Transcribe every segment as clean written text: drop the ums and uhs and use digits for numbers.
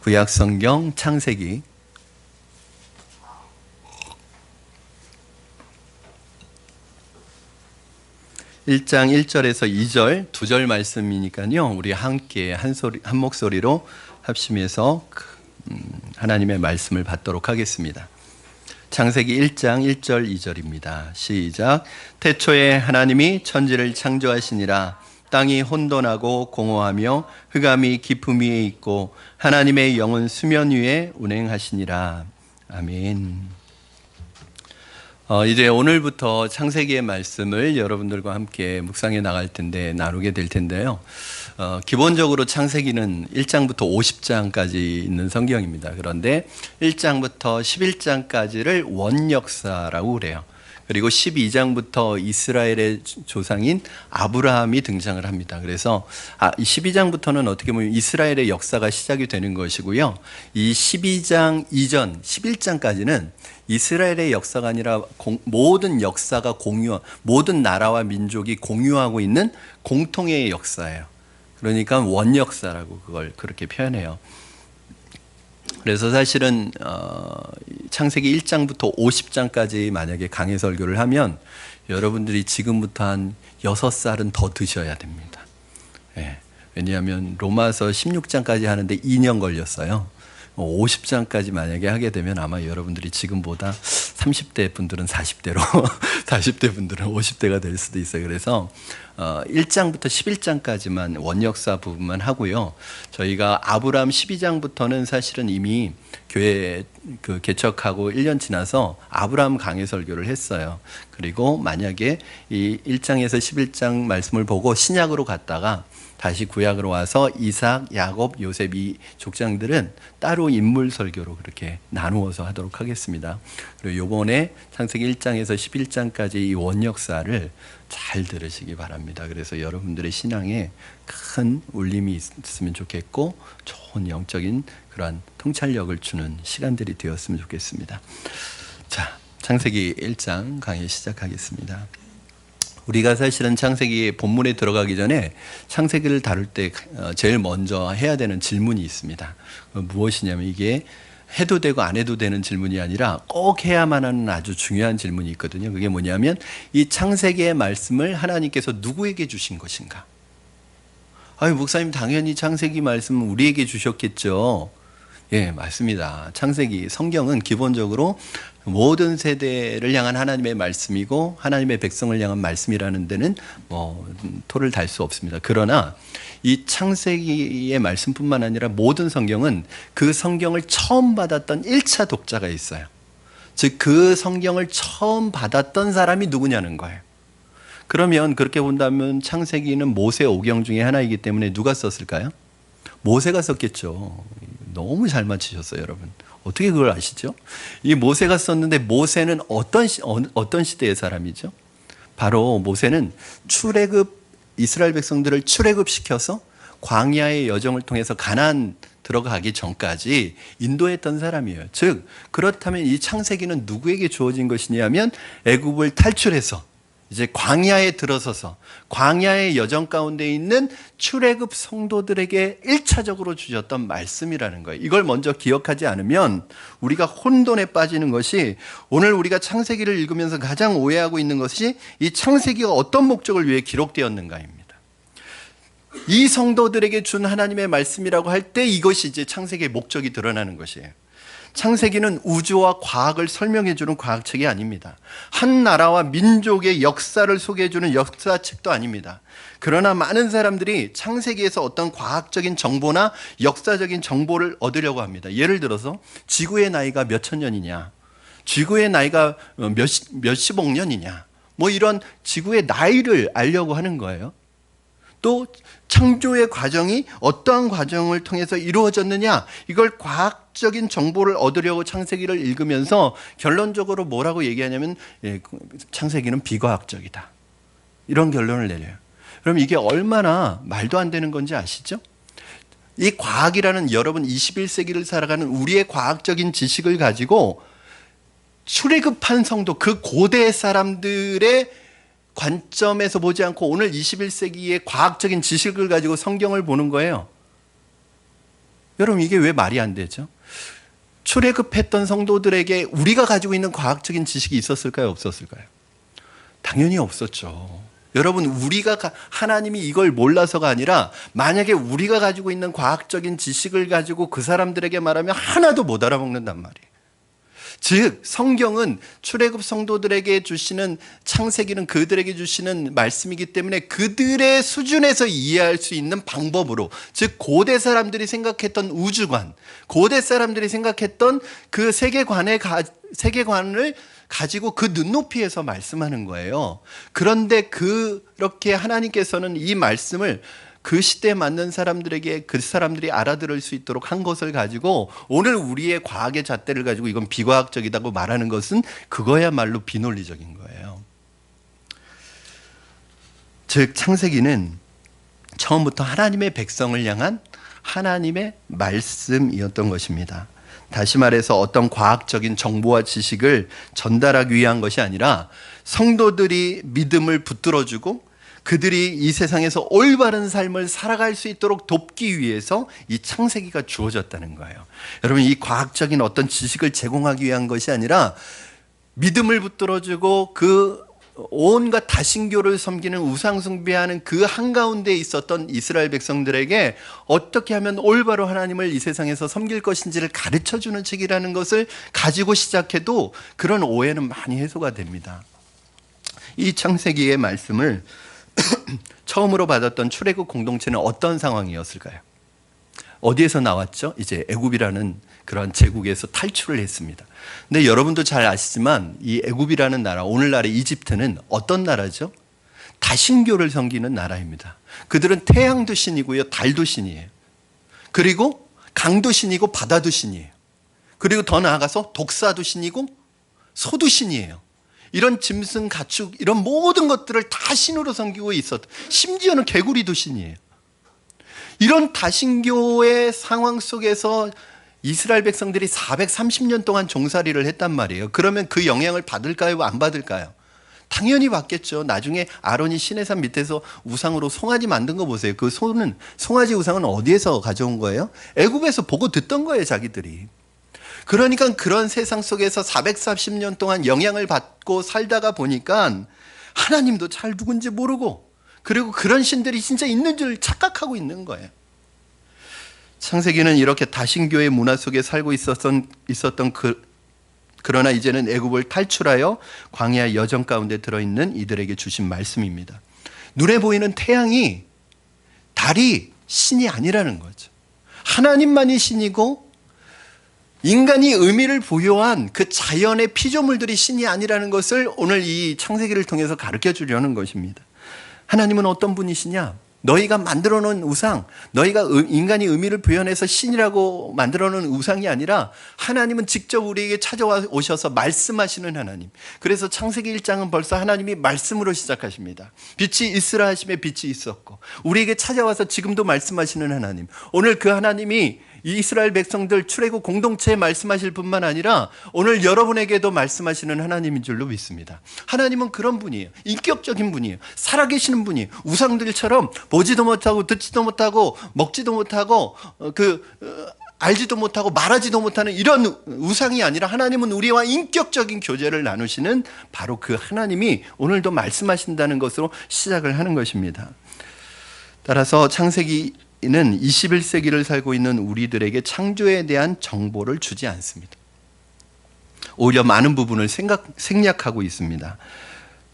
구약성경 창세기 1장 1절에서 2절, 2절 말씀이니까요. 우리 함께 한 목소리로 합심해서 하나님의 말씀을 받도록 하겠습니다. 창세기 1장 1절 2절입니다. 시작. 태초에 하나님이 천지를 창조하시니라. 땅이 혼돈하고 공허하며 흑암이 깊음 위에 있고 하나님의 영은 수면 위에 운행하시니라. 아멘. 이제 오늘부터 창세기의 말씀을 여러분들과 함께 묵상해 나갈 텐데 나누게 될 텐데요. 기본적으로 창세기는 1장부터 50장까지 있는 성경입니다. 그런데 1장부터 11장까지를 원역사라고 그래요. 그리고 12장부터 이스라엘의 조상인 아브라함이 등장을 합니다. 그래서 12장부터는 어떻게 보면 이스라엘의 역사가 시작이 되는 것이고요. 이 12장 이전 11장까지는 이스라엘의 역사가 아니라 모든 역사가 모든 나라와 민족이 공유하고 있는 공통의 역사예요. 그러니까 원역사라고 그걸 그렇게 표현해요. 그래서 사실은 창세기 1장부터 50장까지 만약에 강해 설교를 하면 여러분들이 지금부터 한 6살은 더 드셔야 됩니다. 예. 왜냐하면 로마서 16장까지 하는데 2년 걸렸어요. 50장까지 만약에 하게 되면 아마 여러분들이 지금보다 30대 분들은 40대로 40대 분들은 50대가 될 수도 있어요. 그래서 1장부터 11장까지만 원역사 부분만 하고요. 저희가 아브라함 12장부터는 사실은 이미 교회 개척하고 1년 지나서 아브라함 강해 설교를 했어요. 그리고 만약에 이 1장에서 11장 말씀을 보고 신약으로 갔다가 다시 구약으로 와서 이삭, 야곱, 요셉 이 족장들은 따로 인물 설교로 그렇게 나누어서 하도록 하겠습니다. 그리고 이번에 창세기 1장에서 11장까지 이 원역사를 잘 들으시기 바랍니다. 그래서 여러분들의 신앙에 큰 울림이 있으면 좋겠고 좋은 영적인 그러한 통찰력을 주는 시간들이 되었으면 좋겠습니다. 자, 창세기 1장 강의 시작하겠습니다. 우리가 사실은 창세기 본문에 들어가기 전에 창세기를 다룰 때 제일 먼저 해야 되는 질문이 있습니다. 무엇이냐면 이게 해도 되고 안 해도 되는 질문이 아니라 꼭 해야만 하는 아주 중요한 질문이 있거든요. 그게 뭐냐면 이 창세기의 말씀을 하나님께서 누구에게 주신 것인가? 아유, 목사님 당연히 창세기 말씀은 우리에게 주셨겠죠. 예, 맞습니다. 창세기 성경은 기본적으로 모든 세대를 향한 하나님의 말씀이고 하나님의 백성을 향한 말씀이라는 데는 토를 달 수 없습니다. 그러나 이 창세기의 말씀뿐만 아니라 모든 성경은 그 성경을 처음 받았던 1차 독자가 있어요. 즉 그 성경을 처음 받았던 사람이 누구냐는 거예요. 그러면 그렇게 본다면 창세기는 모세 오경 중에 하나이기 때문에 누가 썼을까요? 모세가 썼겠죠. 너무 잘 맞히셨어요, 여러분. 어떻게 그걸 아시죠? 이 모세가 썼는데 모세는 어떤 시대의 사람이죠? 바로 모세는 이스라엘 백성들을 출애굽시켜서 광야의 여정을 통해서 가나안 들어가기 전까지 인도했던 사람이에요. 즉 그렇다면 이 창세기는 누구에게 주어진 것이냐면 애굽을 탈출해서 이제 광야에 들어서서 광야의 여정 가운데 있는 출애굽 성도들에게 1차적으로 주셨던 말씀이라는 거예요. 이걸 먼저 기억하지 않으면 우리가 혼돈에 빠지는 것이 오늘 우리가 창세기를 읽으면서 가장 오해하고 있는 것이 이 창세기가 어떤 목적을 위해 기록되었는가입니다. 이 성도들에게 준 하나님의 말씀이라고 할 때 이것이 이제 창세기의 목적이 드러나는 것이에요. 창세기는 우주와 과학을 설명해주는 과학책이 아닙니다. 한 나라와 민족의 역사를 소개해주는 역사책도 아닙니다. 그러나 많은 사람들이 창세기에서 어떤 과학적인 정보나 역사적인 정보를 얻으려고 합니다. 예를 들어서 지구의 나이가 몇천 년이냐, 지구의 나이가 몇십억 년이냐, 이런 지구의 나이를 알려고 하는 거예요. 또 창조의 과정이 어떠한 과정을 통해서 이루어졌느냐, 이걸 과학적인 정보를 얻으려고 창세기를 읽으면서 결론적으로 뭐라고 얘기하냐면 창세기는 비과학적이다, 이런 결론을 내려요. 그럼 이게 얼마나 말도 안 되는 건지 아시죠? 이 과학이라는, 여러분 21세기를 살아가는 우리의 과학적인 지식을 가지고 출애굽한 성도, 그 고대 사람들의 관점에서 보지 않고 오늘 21세기의 과학적인 지식을 가지고 성경을 보는 거예요. 여러분 이게 왜 말이 안 되죠? 출애굽했던 성도들에게 우리가 가지고 있는 과학적인 지식이 있었을까요? 없었을까요? 당연히 없었죠. 여러분 우리가 하나님이 이걸 몰라서가 아니라 만약에 우리가 가지고 있는 과학적인 지식을 가지고 그 사람들에게 말하면 하나도 못 알아먹는단 말이에요. 즉 성경은 출애굽 성도들에게 주시는 창세기는 그들에게 주시는 말씀이기 때문에 그들의 수준에서 이해할 수 있는 방법으로, 즉 고대 사람들이 생각했던 우주관, 고대 사람들이 생각했던 그 세계관을 가지고 그 눈높이에서 말씀하는 거예요. 그런데 그렇게 하나님께서는 이 말씀을 그 시대에 맞는 사람들에게 그 사람들이 알아들을 수 있도록 한 것을 가지고 오늘 우리의 과학의 잣대를 가지고 이건 비과학적이라고 말하는 것은 그거야말로 비논리적인 거예요. 즉 창세기는 처음부터 하나님의 백성을 향한 하나님의 말씀이었던 것입니다. 다시 말해서 어떤 과학적인 정보와 지식을 전달하기 위한 것이 아니라 성도들이 믿음을 붙들어주고 그들이 이 세상에서 올바른 삶을 살아갈 수 있도록 돕기 위해서 이 창세기가 주어졌다는 거예요. 여러분 이 과학적인 어떤 지식을 제공하기 위한 것이 아니라 믿음을 붙들어주고 그 온갖 다신교를 섬기는 우상숭배하는 그 한가운데 있었던 이스라엘 백성들에게 어떻게 하면 올바로 하나님을 이 세상에서 섬길 것인지를 가르쳐주는 책이라는 것을 가지고 시작해도 그런 오해는 많이 해소가 됩니다. 이 창세기의 말씀을 처음으로 받았던 출애굽 공동체는 어떤 상황이었을까요? 어디에서 나왔죠? 이제 애굽이라는 그런 제국에서 탈출을 했습니다. 근데 여러분도 잘 아시지만 이 애굽이라는 나라, 오늘날의 이집트는 어떤 나라죠? 다신교를 섬기는 나라입니다. 그들은 태양도 신이고요, 달도 신이에요. 그리고 강도 신이고 바다도 신이에요. 그리고 더 나아가서 독사도 신이고 소도 신이에요. 이런 짐승, 가축, 이런 모든 것들을 다 신으로 섬기고 있었다. 심지어는 개구리도 신이에요. 이런 다신교의 상황 속에서 이스라엘 백성들이 430년 동안 종살이를 했단 말이에요. 그러면 그 영향을 받을까요? 안 받을까요? 당연히 받겠죠. 나중에 아론이 시내산 밑에서 우상으로 송아지 만든 거 보세요. 그 송아지 우상은 어디에서 가져온 거예요? 애굽에서 보고 듣던 거예요, 자기들이. 그러니까 그런 세상 속에서 440년 동안 영향을 받고 살다가 보니까 하나님도 잘 누군지 모르고 그리고 그런 신들이 진짜 있는 줄 착각하고 있는 거예요. 창세기는 이렇게 다신교의 문화 속에 살고 있었던 그러나 이제는 애굽을 탈출하여 광야 여정 가운데 들어있는 이들에게 주신 말씀입니다. 눈에 보이는 태양이 달이 신이 아니라는 거죠. 하나님만이 신이고 인간이 의미를 부여한 그 자연의 피조물들이 신이 아니라는 것을 오늘 이 창세기를 통해서 가르쳐 주려는 것입니다. 하나님은 어떤 분이시냐? 너희가 만들어 놓은 우상, 너희가 인간이 의미를 부여해서 신이라고 만들어 놓은 우상이 아니라 하나님은 직접 우리에게 찾아와 오셔서 말씀하시는 하나님. 그래서 창세기 1장은 벌써 하나님이 말씀으로 시작하십니다. 빛이 있으라 하심에 빛이 있었고 우리에게 찾아와서 지금도 말씀하시는 하나님. 오늘 그 하나님이 이스라엘 백성들 출애굽 공동체에 말씀하실 뿐만 아니라 오늘 여러분에게도 말씀하시는 하나님인 줄로 믿습니다. 하나님은 그런 분이에요. 인격적인 분이에요. 살아계시는 분이에요. 우상들처럼 보지도 못하고 듣지도 못하고 먹지도 못하고 알지도 못하고 말하지도 못하는 이런 우상이 아니라 하나님은 우리와 인격적인 교제를 나누시는 바로 그 하나님이 오늘도 말씀하신다는 것으로 시작을 하는 것입니다. 따라서 창세기는 21세기를 살고 있는 우리들에게 창조에 대한 정보를 주지 않습니다. 오히려 많은 부분을 생략하고 있습니다.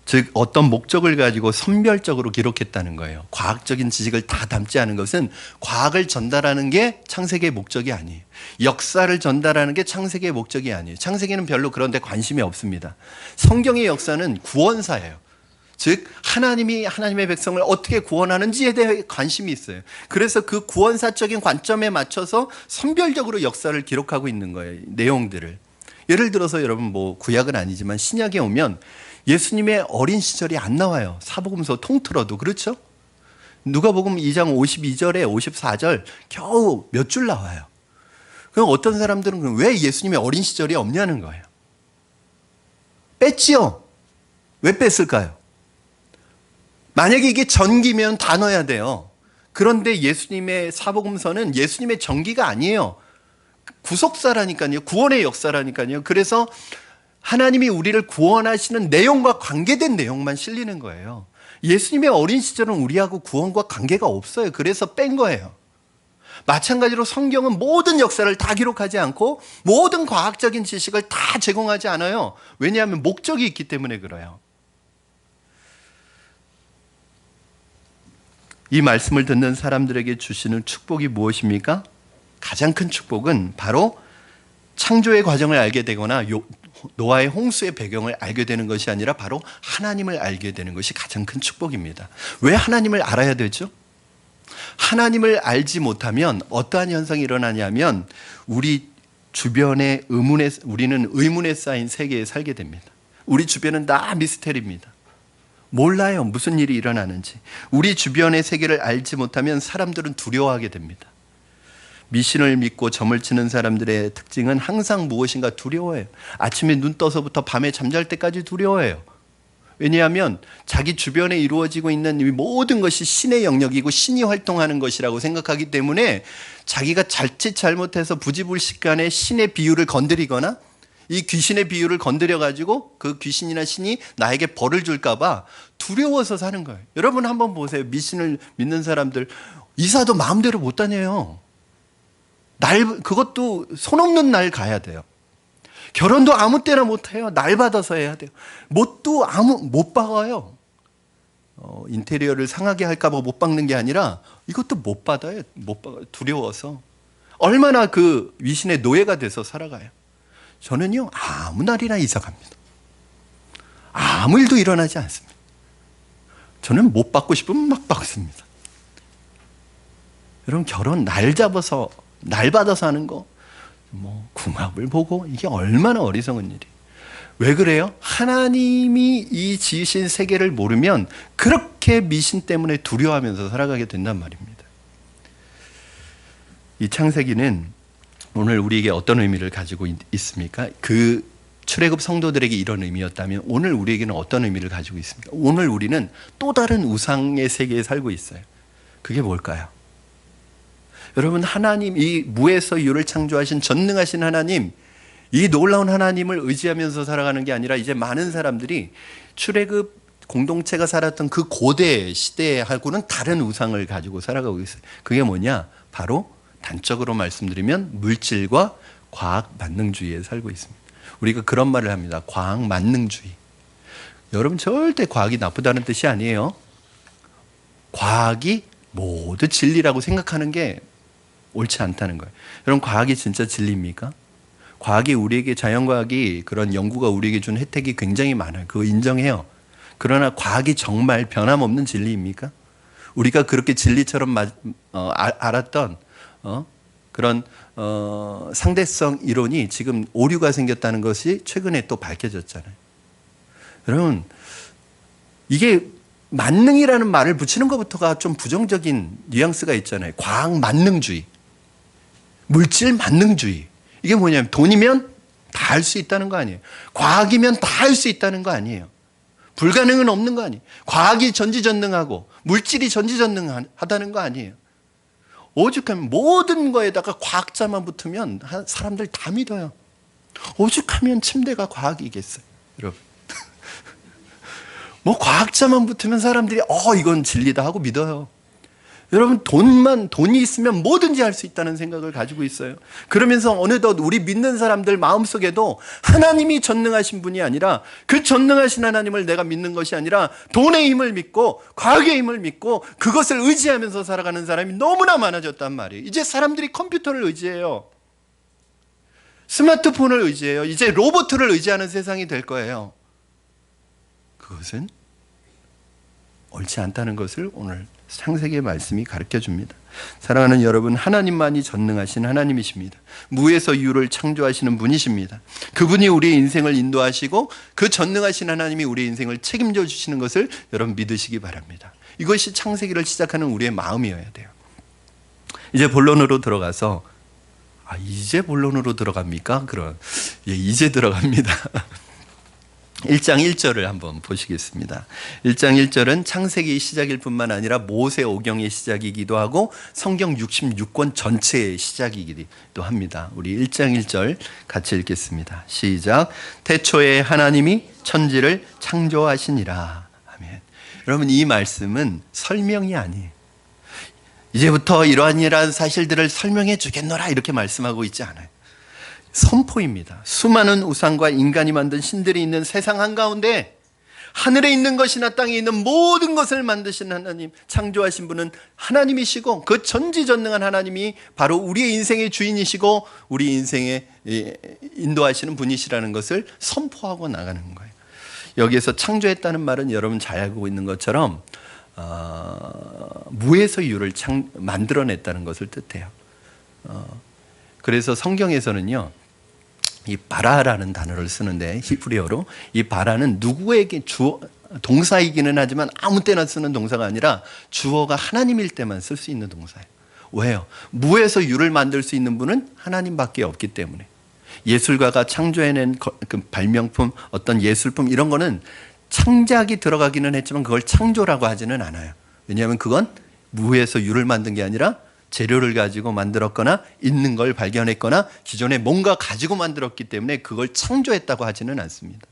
즉 어떤 목적을 가지고 선별적으로 기록했다는 거예요. 과학적인 지식을 다 담지 않은 것은 과학을 전달하는 게 창세기의 목적이 아니에요. 역사를 전달하는 게 창세기의 목적이 아니에요. 창세기는 별로 그런 데 관심이 없습니다. 성경의 역사는 구원사예요. 즉 하나님이 하나님의 백성을 어떻게 구원하는지에 대해 관심이 있어요. 그래서 그 구원사적인 관점에 맞춰서 선별적으로 역사를 기록하고 있는 거예요. 내용들을. 예를 들어서 여러분 구약은 아니지만 신약에 오면 예수님의 어린 시절이 안 나와요. 사복음서 통틀어도. 그렇죠? 누가복음 2장 52절에 54절 겨우 몇 줄 나와요. 그럼 어떤 사람들은 왜 예수님의 어린 시절이 없냐는 거예요. 뺐지요? 왜 뺐을까요? 만약에 이게 전기면 다 넣어야 돼요. 그런데 예수님의 사복음서는 예수님의 전기가 아니에요. 구속사라니까요. 구원의 역사라니까요. 그래서 하나님이 우리를 구원하시는 내용과 관계된 내용만 실리는 거예요. 예수님의 어린 시절은 우리하고 구원과 관계가 없어요. 그래서 뺀 거예요. 마찬가지로 성경은 모든 역사를 다 기록하지 않고 모든 과학적인 지식을 다 제공하지 않아요. 왜냐하면 목적이 있기 때문에 그래요. 이 말씀을 듣는 사람들에게 주시는 축복이 무엇입니까? 가장 큰 축복은 바로 창조의 과정을 알게 되거나 노아의 홍수의 배경을 알게 되는 것이 아니라 바로 하나님을 알게 되는 것이 가장 큰 축복입니다. 왜 하나님을 알아야 되죠? 하나님을 알지 못하면 어떠한 현상이 일어나냐면 우리 주변의 우리는 의문에 쌓인 세계에 살게 됩니다. 우리 주변은 다 미스테리입니다. 몰라요. 무슨 일이 일어나는지. 우리 주변의 세계를 알지 못하면 사람들은 두려워하게 됩니다. 미신을 믿고 점을 치는 사람들의 특징은 항상 무엇인가 두려워해요. 아침에 눈 떠서부터 밤에 잠잘 때까지 두려워해요. 왜냐하면 자기 주변에 이루어지고 있는 이 모든 것이 신의 영역이고 신이 활동하는 것이라고 생각하기 때문에 자기가 자칫 잘못해서 부지불식간에 신의 비유를 건드리거나 이 귀신의 비유를 건드려가지고 그 귀신이나 신이 나에게 벌을 줄까봐 두려워서 사는 거예요. 여러분 한번 보세요. 미신을 믿는 사람들 이사도 마음대로 못 다녀요. 그것도 손 없는 날 가야 돼요. 결혼도 아무 때나 못 해요. 날 받아서 해야 돼요. 못도 못 박아요. 인테리어를 상하게 할까봐 못 박는 게 아니라 이것도 못 받아요. 못 박아요. 두려워서. 얼마나 그 위신의 노예가 돼서 살아가요. 저는요 아무 날이나 이사 갑니다. 아무 일도 일어나지 않습니다. 저는 못 받고 싶으면 막 박습니다. 여러분 결혼 날 잡아서 날 받아서 하는 거 궁합을 보고 이게 얼마나 어리석은 일이에요. 왜 그래요? 하나님이 이 지으신 세계를 모르면 그렇게 미신 때문에 두려워하면서 살아가게 된단 말입니다. 이 창세기는 오늘 우리에게 어떤 의미를 가지고 있습니까? 그 출애굽 성도들에게 이런 의미였다면 오늘 우리에게는 어떤 의미를 가지고 있습니까? 오늘 우리는 또 다른 우상의 세계에 살고 있어요. 그게 뭘까요? 여러분 하나님 이 무에서 유를 창조하신 전능하신 하나님 이 놀라운 하나님을 의지하면서 살아가는 게 아니라 이제 많은 사람들이 출애굽 공동체가 살았던 그 고대 시대하고는 다른 우상을 가지고 살아가고 있어요. 그게 뭐냐? 바로 단적으로 말씀드리면 물질과 과학 만능주의에 살고 있습니다. 우리가 그런 말을 합니다. 과학 만능주의. 여러분 절대 과학이 나쁘다는 뜻이 아니에요. 과학이 모두 진리라고 생각하는 게 옳지 않다는 거예요. 여러분 과학이 진짜 진리입니까? 과학이 우리에게 자연과학이 그런 연구가 우리에게 준 혜택이 굉장히 많아요. 그거 인정해요. 그러나 과학이 정말 변함없는 진리입니까? 우리가 그렇게 진리처럼 알았던 그런 상대성 이론이 지금 오류가 생겼다는 것이 최근에 또 밝혀졌잖아요. 여러분 이게 만능이라는 말을 붙이는 것부터가 좀 부정적인 뉘앙스가 있잖아요. 과학 만능주의, 물질 만능주의. 이게 뭐냐면 돈이면 다 할 수 있다는 거 아니에요. 과학이면 다 할 수 있다는 거 아니에요. 불가능은 없는 거 아니에요. 과학이 전지전능하고 물질이 전지전능하다는 거 아니에요. 오죽하면 모든 거에다가 과학자만 붙으면 사람들 다 믿어요. 오죽하면 침대가 과학이겠어요, 여러분. 뭐 과학자만 붙으면 사람들이 이건 진리다 하고 믿어요. 여러분 돈이 있으면 뭐든지 할 수 있다는 생각을 가지고 있어요. 그러면서 어느덧 우리 믿는 사람들 마음속에도 하나님이 전능하신 분이 아니라 그 전능하신 하나님을 내가 믿는 것이 아니라 돈의 힘을 믿고 과학의 힘을 믿고 그것을 의지하면서 살아가는 사람이 너무나 많아졌단 말이에요. 이제 사람들이 컴퓨터를 의지해요. 스마트폰을 의지해요. 이제 로봇을 의지하는 세상이 될 거예요. 그것은 옳지 않다는 것을 오늘 창세기의 말씀이 가르쳐 줍니다. 사랑하는 여러분, 하나님만이 전능하신 하나님이십니다. 무에서 유를 창조하시는 분이십니다. 그분이 우리의 인생을 인도하시고 그 전능하신 하나님이 우리의 인생을 책임져 주시는 것을 여러분 믿으시기 바랍니다. 이것이 창세기를 시작하는 우리의 마음이어야 돼요. 이제 본론으로 들어가서 이제 본론으로 들어갑니까? 이제 들어갑니다. 1장 1절을 한번 보시겠습니다. 1장 1절은 창세기 시작일 뿐만 아니라 모세 오경의 시작이기도 하고 성경 66권 전체의 시작이기도 합니다. 우리 1장 1절 같이 읽겠습니다. 시작. 태초에 하나님이 천지를 창조하시니라. 아멘. 여러분, 이 말씀은 설명이 아니에요. 이제부터 이러한 사실들을 설명해 주겠노라 이렇게 말씀하고 있지 않아요. 선포입니다. 수많은 우상과 인간이 만든 신들이 있는 세상 한가운데 하늘에 있는 것이나 땅에 있는 모든 것을 만드신 하나님, 창조하신 분은 하나님이시고 그 전지전능한 하나님이 바로 우리의 인생의 주인이시고 우리 인생에 인도하시는 분이시라는 것을 선포하고 나가는 거예요. 여기에서 창조했다는 말은 여러분 잘 알고 있는 것처럼 무에서 유를 만들어냈다는 것을 뜻해요. 그래서 성경에서는요, 이 바라라는 단어를 쓰는데 히브리어로 이 바라는 누구에게 동사이기는 하지만 아무 때나 쓰는 동사가 아니라 주어가 하나님일 때만 쓸 수 있는 동사예요. 왜요? 무에서 유를 만들 수 있는 분은 하나님밖에 없기 때문에. 예술가가 창조해낸 그 발명품, 어떤 예술품 이런 거는 창작이 들어가기는 했지만 그걸 창조라고 하지는 않아요. 왜냐하면 그건 무에서 유를 만든 게 아니라 재료를 가지고 만들었거나 있는 걸 발견했거나 기존에 뭔가 가지고 만들었기 때문에 그걸 창조했다고 하지는 않습니다.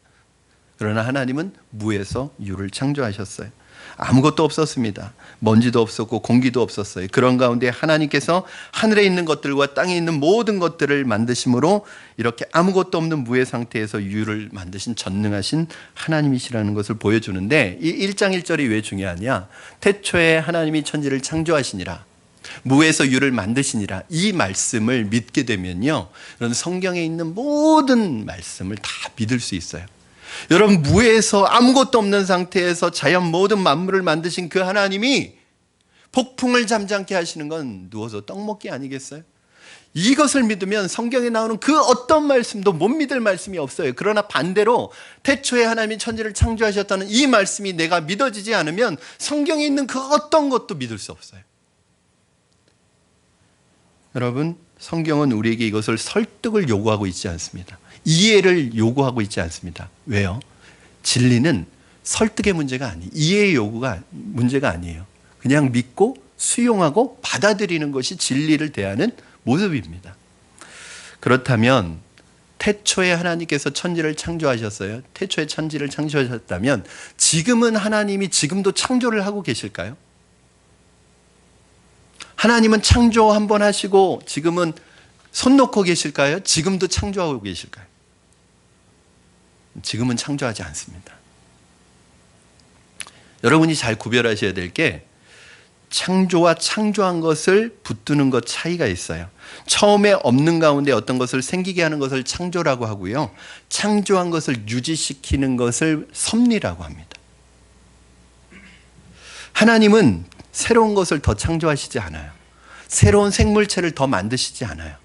그러나 하나님은 무에서 유를 창조하셨어요. 아무것도 없었습니다. 먼지도 없었고 공기도 없었어요. 그런 가운데 하나님께서 하늘에 있는 것들과 땅에 있는 모든 것들을 만드심으로 이렇게 아무것도 없는 무의 상태에서 유를 만드신 전능하신 하나님이시라는 것을 보여주는데, 이 1장 1절이 왜 중요하냐? 태초에 하나님이 천지를 창조하시니라, 무에서 유를 만드시니라, 이 말씀을 믿게 되면요, 이런 성경에 있는 모든 말씀을 다 믿을 수 있어요. 여러분, 무에서 아무것도 없는 상태에서 자연 모든 만물을 만드신 그 하나님이 폭풍을 잠잠케 하시는 건 누워서 떡 먹기 아니겠어요? 이것을 믿으면 성경에 나오는 그 어떤 말씀도 못 믿을 말씀이 없어요. 그러나 반대로 태초에 하나님이 천지를 창조하셨다는 이 말씀이 내가 믿어지지 않으면 성경에 있는 그 어떤 것도 믿을 수 없어요. 여러분, 성경은 우리에게 이것을 설득을 요구하고 있지 않습니다. 이해를 요구하고 있지 않습니다. 왜요? 진리는 설득의 문제가 아니에요. 이해의 요구가 문제가 아니에요. 그냥 믿고 수용하고 받아들이는 것이 진리를 대하는 모습입니다. 그렇다면 태초에 하나님께서 천지를 창조하셨어요. 태초에 천지를 창조하셨다면 지금은 하나님이 지금도 창조를 하고 계실까요? 하나님은 창조 한번 하시고 지금은 손 놓고 계실까요? 지금도 창조하고 계실까요? 지금은 창조하지 않습니다. 여러분이 잘 구별하셔야 될 게 창조와 창조한 것을 붙드는 것 차이가 있어요. 처음에 없는 가운데 어떤 것을 생기게 하는 것을 창조라고 하고요, 창조한 것을 유지시키는 것을 섭리라고 합니다. 하나님은 새로운 것을 더 창조하시지 않아요. 새로운 생물체를 더 만드시지 않아요.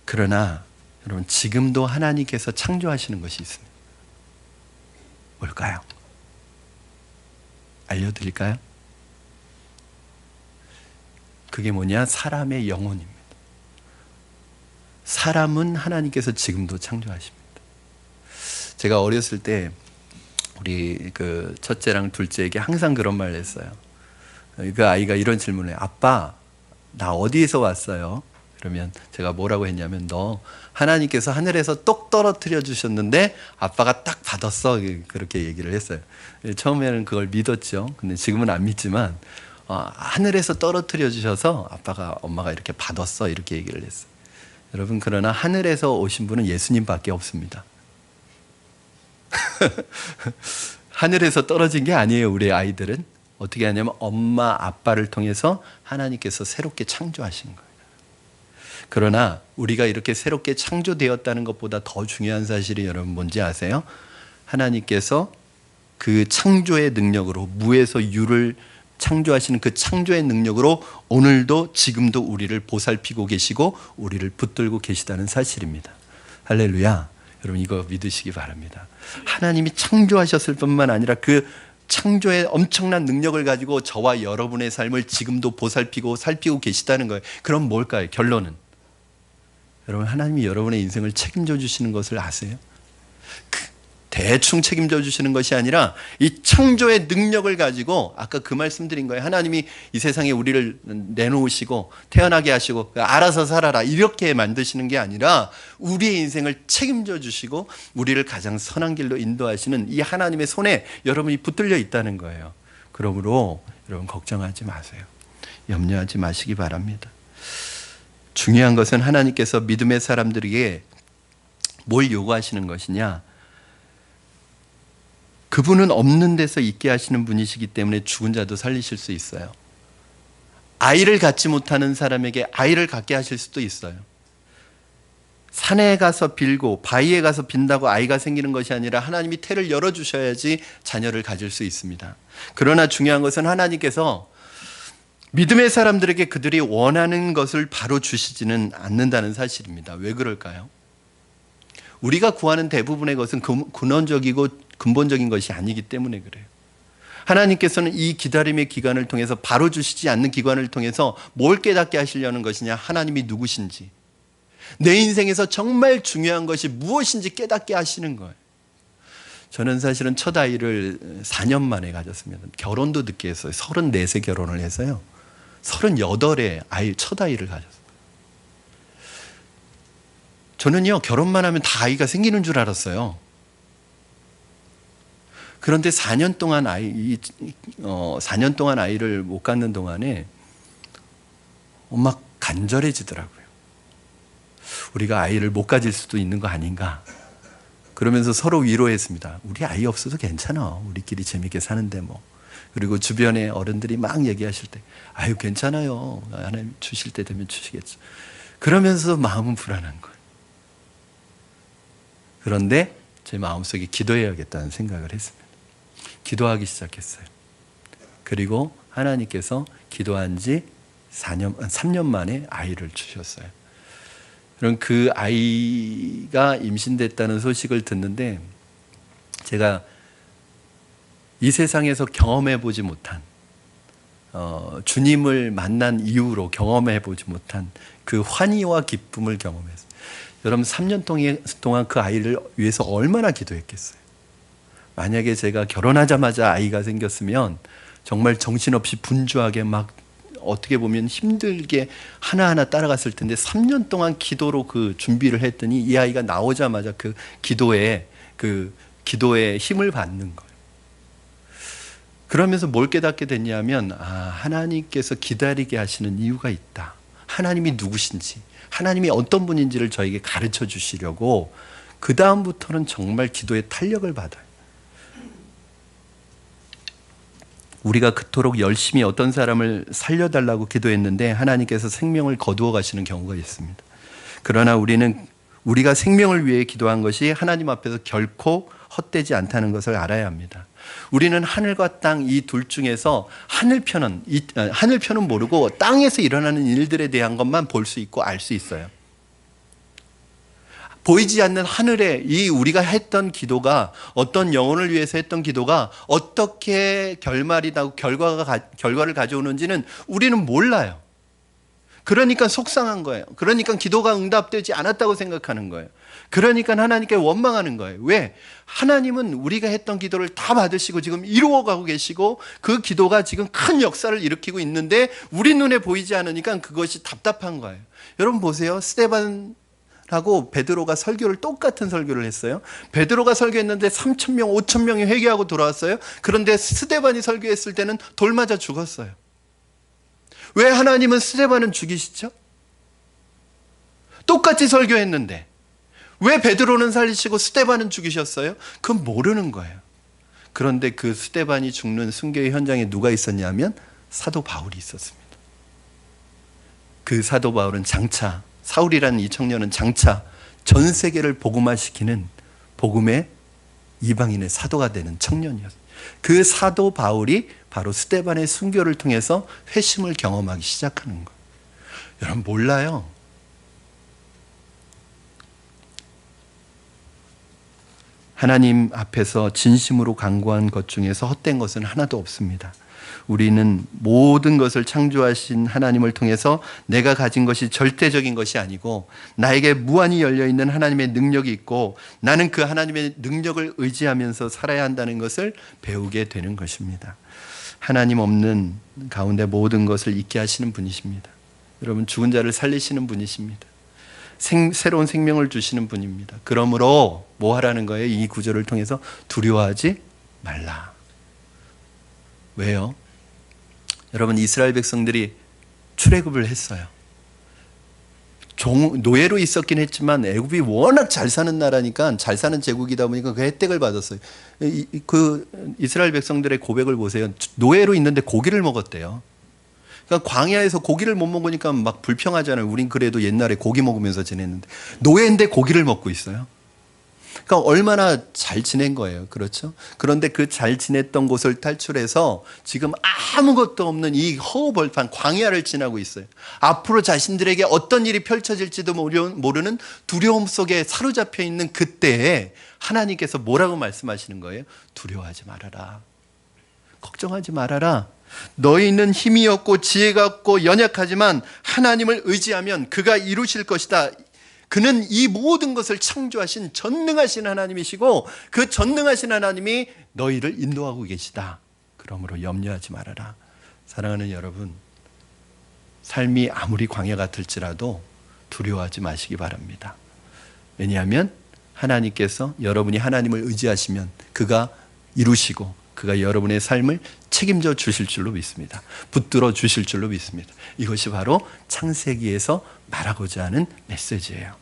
그러나 여러분, 지금도 하나님께서 창조하시는 것이 있습니다. 뭘까요? 알려드릴까요? 그게 뭐냐? 사람의 영혼입니다. 사람은 하나님께서 지금도 창조하십니다. 제가 어렸을 때 우리 그 첫째랑 둘째에게 항상 그런 말을 했어요. 그 아이가 이런 질문을 해요. 아빠, 나 어디에서 왔어요? 그러면 제가 뭐라고 했냐면, 너 하나님께서 하늘에서 똑 떨어뜨려 주셨는데 아빠가 딱 받았어, 그렇게 얘기를 했어요. 처음에는 그걸 믿었죠. 근데 지금은 안 믿지만 하늘에서 떨어뜨려 주셔서 엄마가 이렇게 받았어, 이렇게 얘기를 했어요. 여러분, 그러나 하늘에서 오신 분은 예수님밖에 없습니다. 하늘에서 떨어진 게 아니에요. 우리 아이들은 어떻게 하냐면 엄마 아빠를 통해서 하나님께서 새롭게 창조하신 거예요. 그러나 우리가 이렇게 새롭게 창조되었다는 것보다 더 중요한 사실이 여러분 뭔지 아세요? 하나님께서 그 창조의 능력으로, 무에서 유를 창조하시는 그 창조의 능력으로 오늘도 지금도 우리를 보살피고 계시고 우리를 붙들고 계시다는 사실입니다. 할렐루야. 여러분, 이거 믿으시기 바랍니다. 하나님이 창조하셨을 뿐만 아니라 그 창조의 엄청난 능력을 가지고 저와 여러분의 삶을 지금도 보살피고 살피고 계시다는 거예요. 그럼 뭘까요? 결론은 여러분, 하나님이 여러분의 인생을 책임져 주시는 것을 아세요? 대충 책임져 주시는 것이 아니라 이 창조의 능력을 가지고 아까 그 말씀드린 거예요. 하나님이 이 세상에 우리를 내놓으시고 태어나게 하시고 알아서 살아라 이렇게 만드시는 게 아니라 우리의 인생을 책임져 주시고 우리를 가장 선한 길로 인도하시는 이 하나님의 손에 여러분이 붙들려 있다는 거예요. 그러므로 여러분 걱정하지 마세요. 염려하지 마시기 바랍니다. 중요한 것은 하나님께서 믿음의 사람들에게 뭘 요구하시는 것이냐? 그분은 없는 데서 있게 하시는 분이시기 때문에 죽은 자도 살리실 수 있어요. 아이를 갖지 못하는 사람에게 아이를 갖게 하실 수도 있어요. 산에 가서 빌고 바위에 가서 빈다고 아이가 생기는 것이 아니라 하나님이 태를 열어주셔야지 자녀를 가질 수 있습니다. 그러나 중요한 것은 하나님께서 믿음의 사람들에게 그들이 원하는 것을 바로 주시지는 않는다는 사실입니다. 왜 그럴까요? 우리가 구하는 대부분의 것은 근원적이고 근본적인 것이 아니기 때문에 그래요. 하나님께서는 이 기다림의 기간을 통해서 바로 주시지 않는 기간을 통해서 뭘 깨닫게 하시려는 것이냐? 하나님이 누구신지, 내 인생에서 정말 중요한 것이 무엇인지 깨닫게 하시는 거예요. 저는 사실은 첫 아이를 4년 만에 가졌습니다. 결혼도 늦게 했어요. 34세 결혼을 해서요. 38에 첫 아이를 가졌어요. 저는요, 결혼만 하면 다 아이가 생기는 줄 알았어요. 그런데 4년 동안 4년 동안 아이를 못 갖는 동안에 막 간절해지더라고요. 우리가 아이를 못 가질 수도 있는 거 아닌가. 그러면서 서로 위로했습니다. 우리 아이 없어도 괜찮아. 우리끼리 재밌게 사는데 뭐. 그리고 주변에 어른들이 막 얘기하실 때 아유 괜찮아요. 하나님 주실 때 되면 주시겠죠. 그러면서 마음은 불안한 거예요. 그런데 제 마음속에 기도해야겠다는 생각을 했습니다. 기도하기 시작했어요. 그리고 하나님께서 기도한 지 3년 만에 아이를 주셨어요. 그럼 그 아이가 임신됐다는 소식을 듣는데 제가 이 세상에서 경험해 보지 못한 주님을 만난 이후로 경험해 보지 못한 그 환희와 기쁨을 경험했어요. 여러분 3년 동안 그 아이를 위해서 얼마나 기도했겠어요. 만약에 제가 결혼하자마자 아이가 생겼으면 정말 정신없이 분주하게 막 어떻게 보면 힘들게 하나하나 따라갔을 텐데 3년 동안 기도로 그 준비를 했더니 이 아이가 나오자마자 그 기도에 힘을 받는 거예요. 그러면서 뭘 깨닫게 됐냐면 하나님께서 기다리게 하시는 이유가 있다. 하나님이 누구신지, 하나님이 어떤 분인지를 저에게 가르쳐 주시려고 그 다음부터는 정말 기도의 탄력을 받아요. 우리가 그토록 열심히 어떤 사람을 살려달라고 기도했는데 하나님께서 생명을 거두어 가시는 경우가 있습니다. 그러나 우리가 생명을 위해 기도한 것이 하나님 앞에서 결코 헛되지 않다는 것을 알아야 합니다. 우리는 하늘과 땅 이 둘 중에서 하늘편은 모르고 땅에서 일어나는 일들에 대한 것만 볼 수 있고 알 수 있어요. 보이지 않는 하늘에 우리가 했던 기도가 어떤 영혼을 위해서 했던 기도가 어떻게 결말이 나고 결과를 가져오는지는 우리는 몰라요. 그러니까 속상한 거예요. 그러니까 기도가 응답되지 않았다고 생각하는 거예요. 그러니까 하나님께 원망하는 거예요. 왜? 하나님은 우리가 했던 기도를 다 받으시고 지금 이루어가고 계시고 그 기도가 지금 큰 역사를 일으키고 있는데 우리 눈에 보이지 않으니까 그것이 답답한 거예요. 여러분 보세요. 스데반하고 베드로가 똑같은 설교를 했어요. 베드로가 설교했는데 3,000명, 5,000명이 회개하고 돌아왔어요. 그런데 스데반이 설교했을 때는 돌 맞아 죽었어요. 왜 하나님은 스데반은 죽이시죠? 똑같이 설교했는데 왜 베드로는 살리시고 스데반은 죽이셨어요? 그건 모르는 거예요. 그런데 그 스데반이 죽는 순교의 현장에 누가 있었냐면 사도 바울이 있었습니다. 그 사도 바울은 장차, 사울이라는 이 청년은 장차 전 세계를 복음화시키는 복음의 이방인의 사도가 되는 청년이었어요. 그 사도 바울이 바로 스데반의 순교를 통해서 회심을 경험하기 시작하는 거예요. 여러분 몰라요. 하나님 앞에서 진심으로 간구한 것 중에서 헛된 것은 하나도 없습니다. 우리는 모든 것을 창조하신 하나님을 통해서 내가 가진 것이 절대적인 것이 아니고 나에게 무한히 열려있는 하나님의 능력이 있고 나는 그 하나님의 능력을 의지하면서 살아야 한다는 것을 배우게 되는 것입니다. 하나님 없는 가운데 모든 것을 잊게 하시는 분이십니다. 여러분, 죽은 자를 살리시는 분이십니다. 새로운 생명을 주시는 분입니다. 그러므로 뭐 하라는 거예요? 이 구절을 통해서 두려워하지 말라. 왜요? 여러분, 이스라엘 백성들이 출애굽을 했어요. 노예로 있었긴 했지만 애굽이 워낙 잘 사는 나라니까, 잘 사는 제국이다 보니까 그 혜택을 받았어요. 그 이스라엘 백성들의 고백을 보세요. 노예로 있는데 고기를 먹었대요. 그러니까 광야에서 고기를 못 먹으니까 막 불평하잖아요. 우린 그래도 옛날에 고기 먹으면서 지냈는데 노예인데 고기를 먹고 있어요. 그러니까 얼마나 잘 지낸 거예요. 그렇죠? 그런데 그 잘 지냈던 곳을 탈출해서 지금 아무것도 없는 이 허허벌판 광야를 지나고 있어요. 앞으로 자신들에게 어떤 일이 펼쳐질지도 모르는 두려움 속에 사로잡혀 있는 그때에 하나님께서 뭐라고 말씀하시는 거예요? 두려워하지 말아라. 걱정하지 말아라. 너희는 힘이 없고 지혜가 없고 연약하지만 하나님을 의지하면 그가 이루실 것이다. 그는 이 모든 것을 창조하신 전능하신 하나님이시고 그 전능하신 하나님이 너희를 인도하고 계시다. 그러므로 염려하지 말아라. 사랑하는 여러분, 삶이 아무리 광야 같을지라도 두려워하지 마시기 바랍니다. 왜냐하면 하나님께서 여러분이 하나님을 의지하시면 그가 이루시고 그가 여러분의 삶을 책임져 주실 줄로 믿습니다. 붙들어 주실 줄로 믿습니다. 이것이 바로 창세기에서 말하고자 하는 메시지예요.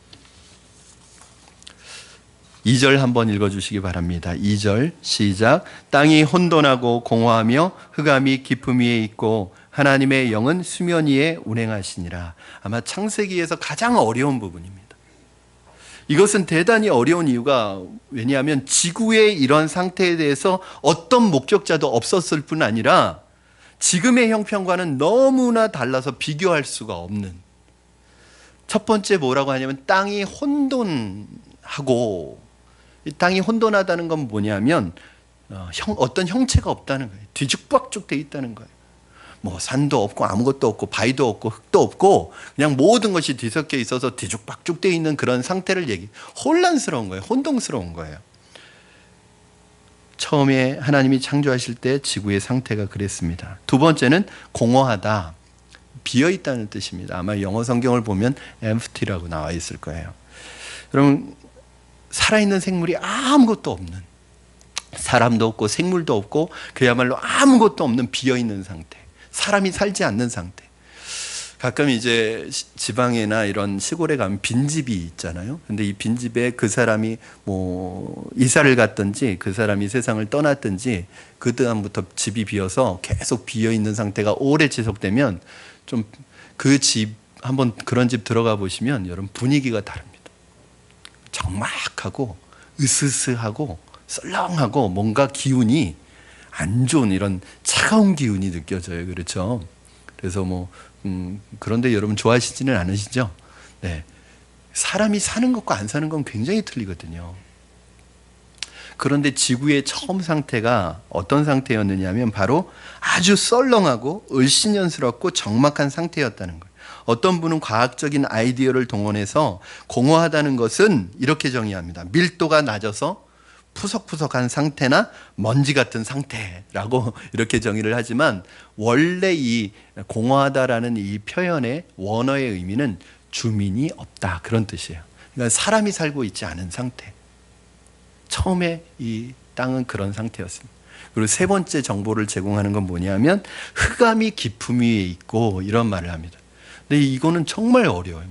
2절 한번 읽어주시기 바랍니다. 2절 시작. 땅이 혼돈하고 공허하며 흑암이 깊음 위에 있고 하나님의 영은 수면 위에 운행하시니라. 아마 창세기에서 가장 어려운 부분입니다. 이것은 대단히 어려운 이유가 왜냐하면 지구의 이런 상태에 대해서 어떤 목격자도 없었을 뿐 아니라 지금의 형편과는 너무나 달라서 비교할 수가 없는, 첫 번째 뭐라고 하냐면 땅이 혼돈하고, 이 땅이 혼돈하다는 건 뭐냐면 어떤 형체가 없다는 거예요. 뒤죽박죽 돼 있다는 거예요. 뭐 산도 없고 아무것도 없고 바위도 없고 흙도 없고 그냥 모든 것이 뒤섞여 있어서 뒤죽박죽 돼 있는 그런 상태를 혼란스러운 거예요. 혼동스러운 거예요. 처음에 하나님이 창조하실 때 지구의 상태가 그랬습니다. 두 번째는 공허하다, 비어있다는 뜻입니다. 아마 영어 성경을 보면 empty라고 나와 있을 거예요. 여러분, 살아있는 생물이 아무것도 없는, 사람도 없고 생물도 없고 그야말로 아무것도 없는 비어있는 상태, 사람이 살지 않는 상태. 가끔 이제 지방이나 이런 시골에 가면 빈집이 있잖아요. 근데 이 빈집에 그 사람이 뭐 이사를 갔든지 그 사람이 세상을 떠났든지 그 다음부터 집이 비어서 계속 비어있는 상태가 오래 지속되면 좀 그 집, 한번 그런 집 들어가 보시면 여러분 분위기가 다릅니다. 적막하고 으스스하고 썰렁하고 뭔가 기운이 안 좋은, 이런 차가운 기운이 느껴져요. 그렇죠? 그래서 그런데 여러분 좋아하시지는 않으시죠? 네. 사람이 사는 것과 안 사는 건 굉장히 틀리거든요. 그런데 지구의 처음 상태가 어떤 상태였느냐 하면 바로 아주 썰렁하고 을씨년스럽고 적막한 상태였다는 거예요. 어떤 분은 과학적인 아이디어를 동원해서 공허하다는 것은 이렇게 정의합니다. 밀도가 낮아서 푸석푸석한 상태나 먼지 같은 상태라고 이렇게 정의를 하지만 원래 이 공허하다라는 이 표현의 원어의 의미는 주민이 없다, 그런 뜻이에요. 그러니까 사람이 살고 있지 않은 상태. 처음에 이 땅은 그런 상태였습니다. 그리고 세 번째 정보를 제공하는 건 뭐냐면 흑암이 깊음 위에 있고, 이런 말을 합니다. 근데 이거는 정말 어려워요.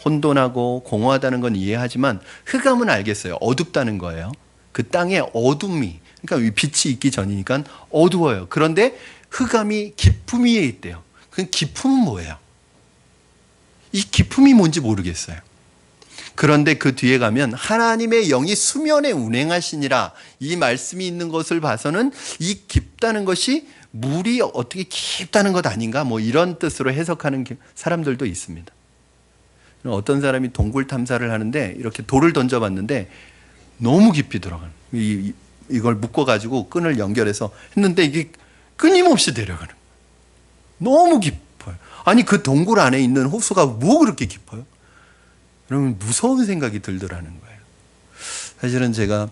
혼돈하고 공허하다는 건 이해하지만 흑암은 알겠어요. 어둡다는 거예요. 그 땅에 어둠이, 그러니까 빛이 있기 전이니까 어두워요. 그런데 흑암이 깊음 위에 있대요. 그 깊음은 뭐예요? 이 깊음이 뭔지 모르겠어요. 그런데 그 뒤에 가면 하나님의 영이 수면에 운행하시니라, 이 말씀이 있는 것을 봐서는 이 깊다는 것이 물이 어떻게 깊다는 것 아닌가, 이런 뜻으로 해석하는 사람들도 있습니다. 어떤 사람이 동굴 탐사를 하는데 이렇게 돌을 던져봤는데 너무 깊이 들어가는 이걸 묶어가지고 끈을 연결해서 했는데 이게 끊임없이 내려가는 거예요. 너무 깊어요. 아니 그 동굴 안에 있는 호수가 뭐 그렇게 깊어요? 그러면 무서운 생각이 들더라는 거예요. 사실은 제가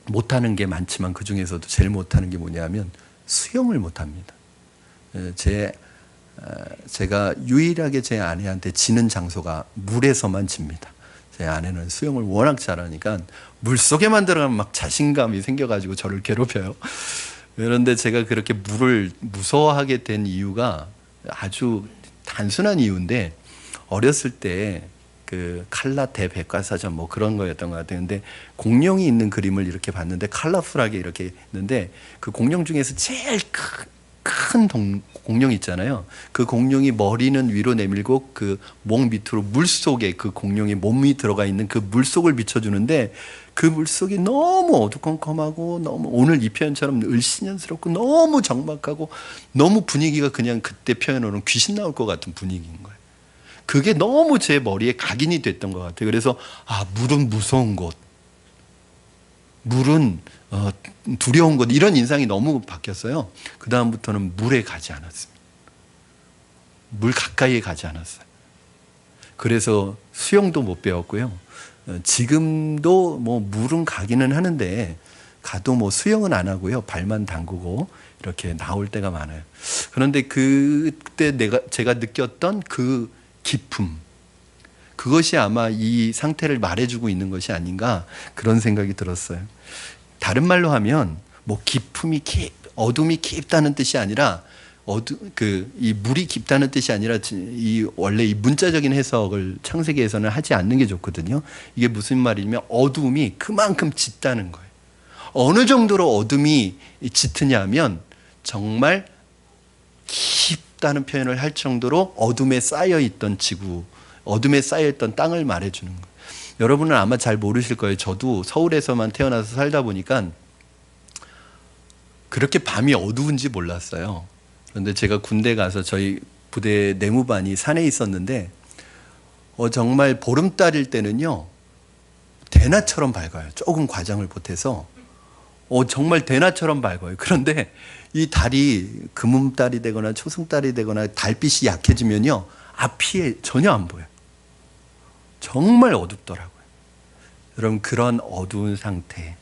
못하는 게 많지만 그 중에서도 제일 못하는 게 뭐냐면 수영을 못합니다. 제가 유일하게 제 아내한테 지는 장소가 물에서만 집니다. 제 아내는 수영을 워낙 잘하니까 물속에만 들어가면 막 자신감이 생겨가지고 저를 괴롭혀요. 그런데 제가 그렇게 물을 무서워하게 된 이유가 아주 단순한 이유인데, 어렸을 때 그 칼라 대백과사전 뭐 그런 거였던 것 같아요. 근데 공룡이 있는 그림을 이렇게 봤는데 컬러풀하게 이렇게 있는데 그 공룡 중에서 제일 큰 공룡 있잖아요. 그 공룡이 머리는 위로 내밀고 그 목 밑으로 물속에 그 공룡의 몸이 들어가 있는 그 물속을 비춰주는데, 그 물속이 너무 어두컴컴하고 너무 오늘 이 표현처럼 을씨년스럽고 너무 적막하고 너무 분위기가 그냥 그때 표현으로는 귀신 나올 것 같은 분위기인 거예요. 그게 너무 제 머리에 각인이 됐던 것 같아요. 그래서 물은 무서운 곳, 물은 두려운 곳, 이런 인상이 너무 바뀌었어요. 그 다음부터는 물에 가지 않았습니다. 물 가까이에 가지 않았어요. 그래서 수영도 못 배웠고요. 지금도 뭐 물은 가기는 하는데 가도 뭐 수영은 안 하고요. 발만 담그고 이렇게 나올 때가 많아요. 그런데 그때 제가 느꼈던 그 기쁨, 그것이 아마 이 상태를 말해주고 있는 것이 아닌가, 그런 생각이 들었어요. 다른 말로 하면 뭐 어둠이 깊다는 뜻이 아니라 이 물이 깊다는 뜻이 아니라 원래 이 문자적인 해석을 창세기에서는 하지 않는 게 좋거든요. 이게 무슨 말이냐면 어둠이 그만큼 짙다는 거예요. 어느 정도로 어둠이 짙으냐면 정말 깊다는 표현을 할 정도로 어둠에 쌓여있던 지구, 어둠에 쌓여있던 땅을 말해주는 거예요. 여러분은 아마 잘 모르실 거예요. 저도 서울에서만 태어나서 살다 보니까 그렇게 밤이 어두운지 몰랐어요. 그런데 제가 군대 가서 저희 부대 내무반이 산에 있었는데 정말 보름달일 때는요 대낮처럼 밝아요. 조금 과장을 보태서 정말 대낮처럼 밝아요. 그런데 이 달이 금음달이 되거나 초승달이 되거나 달빛이 약해지면요 앞이 전혀 안 보여요. 정말 어둡더라고요. 여러분, 그런 어두운 상태,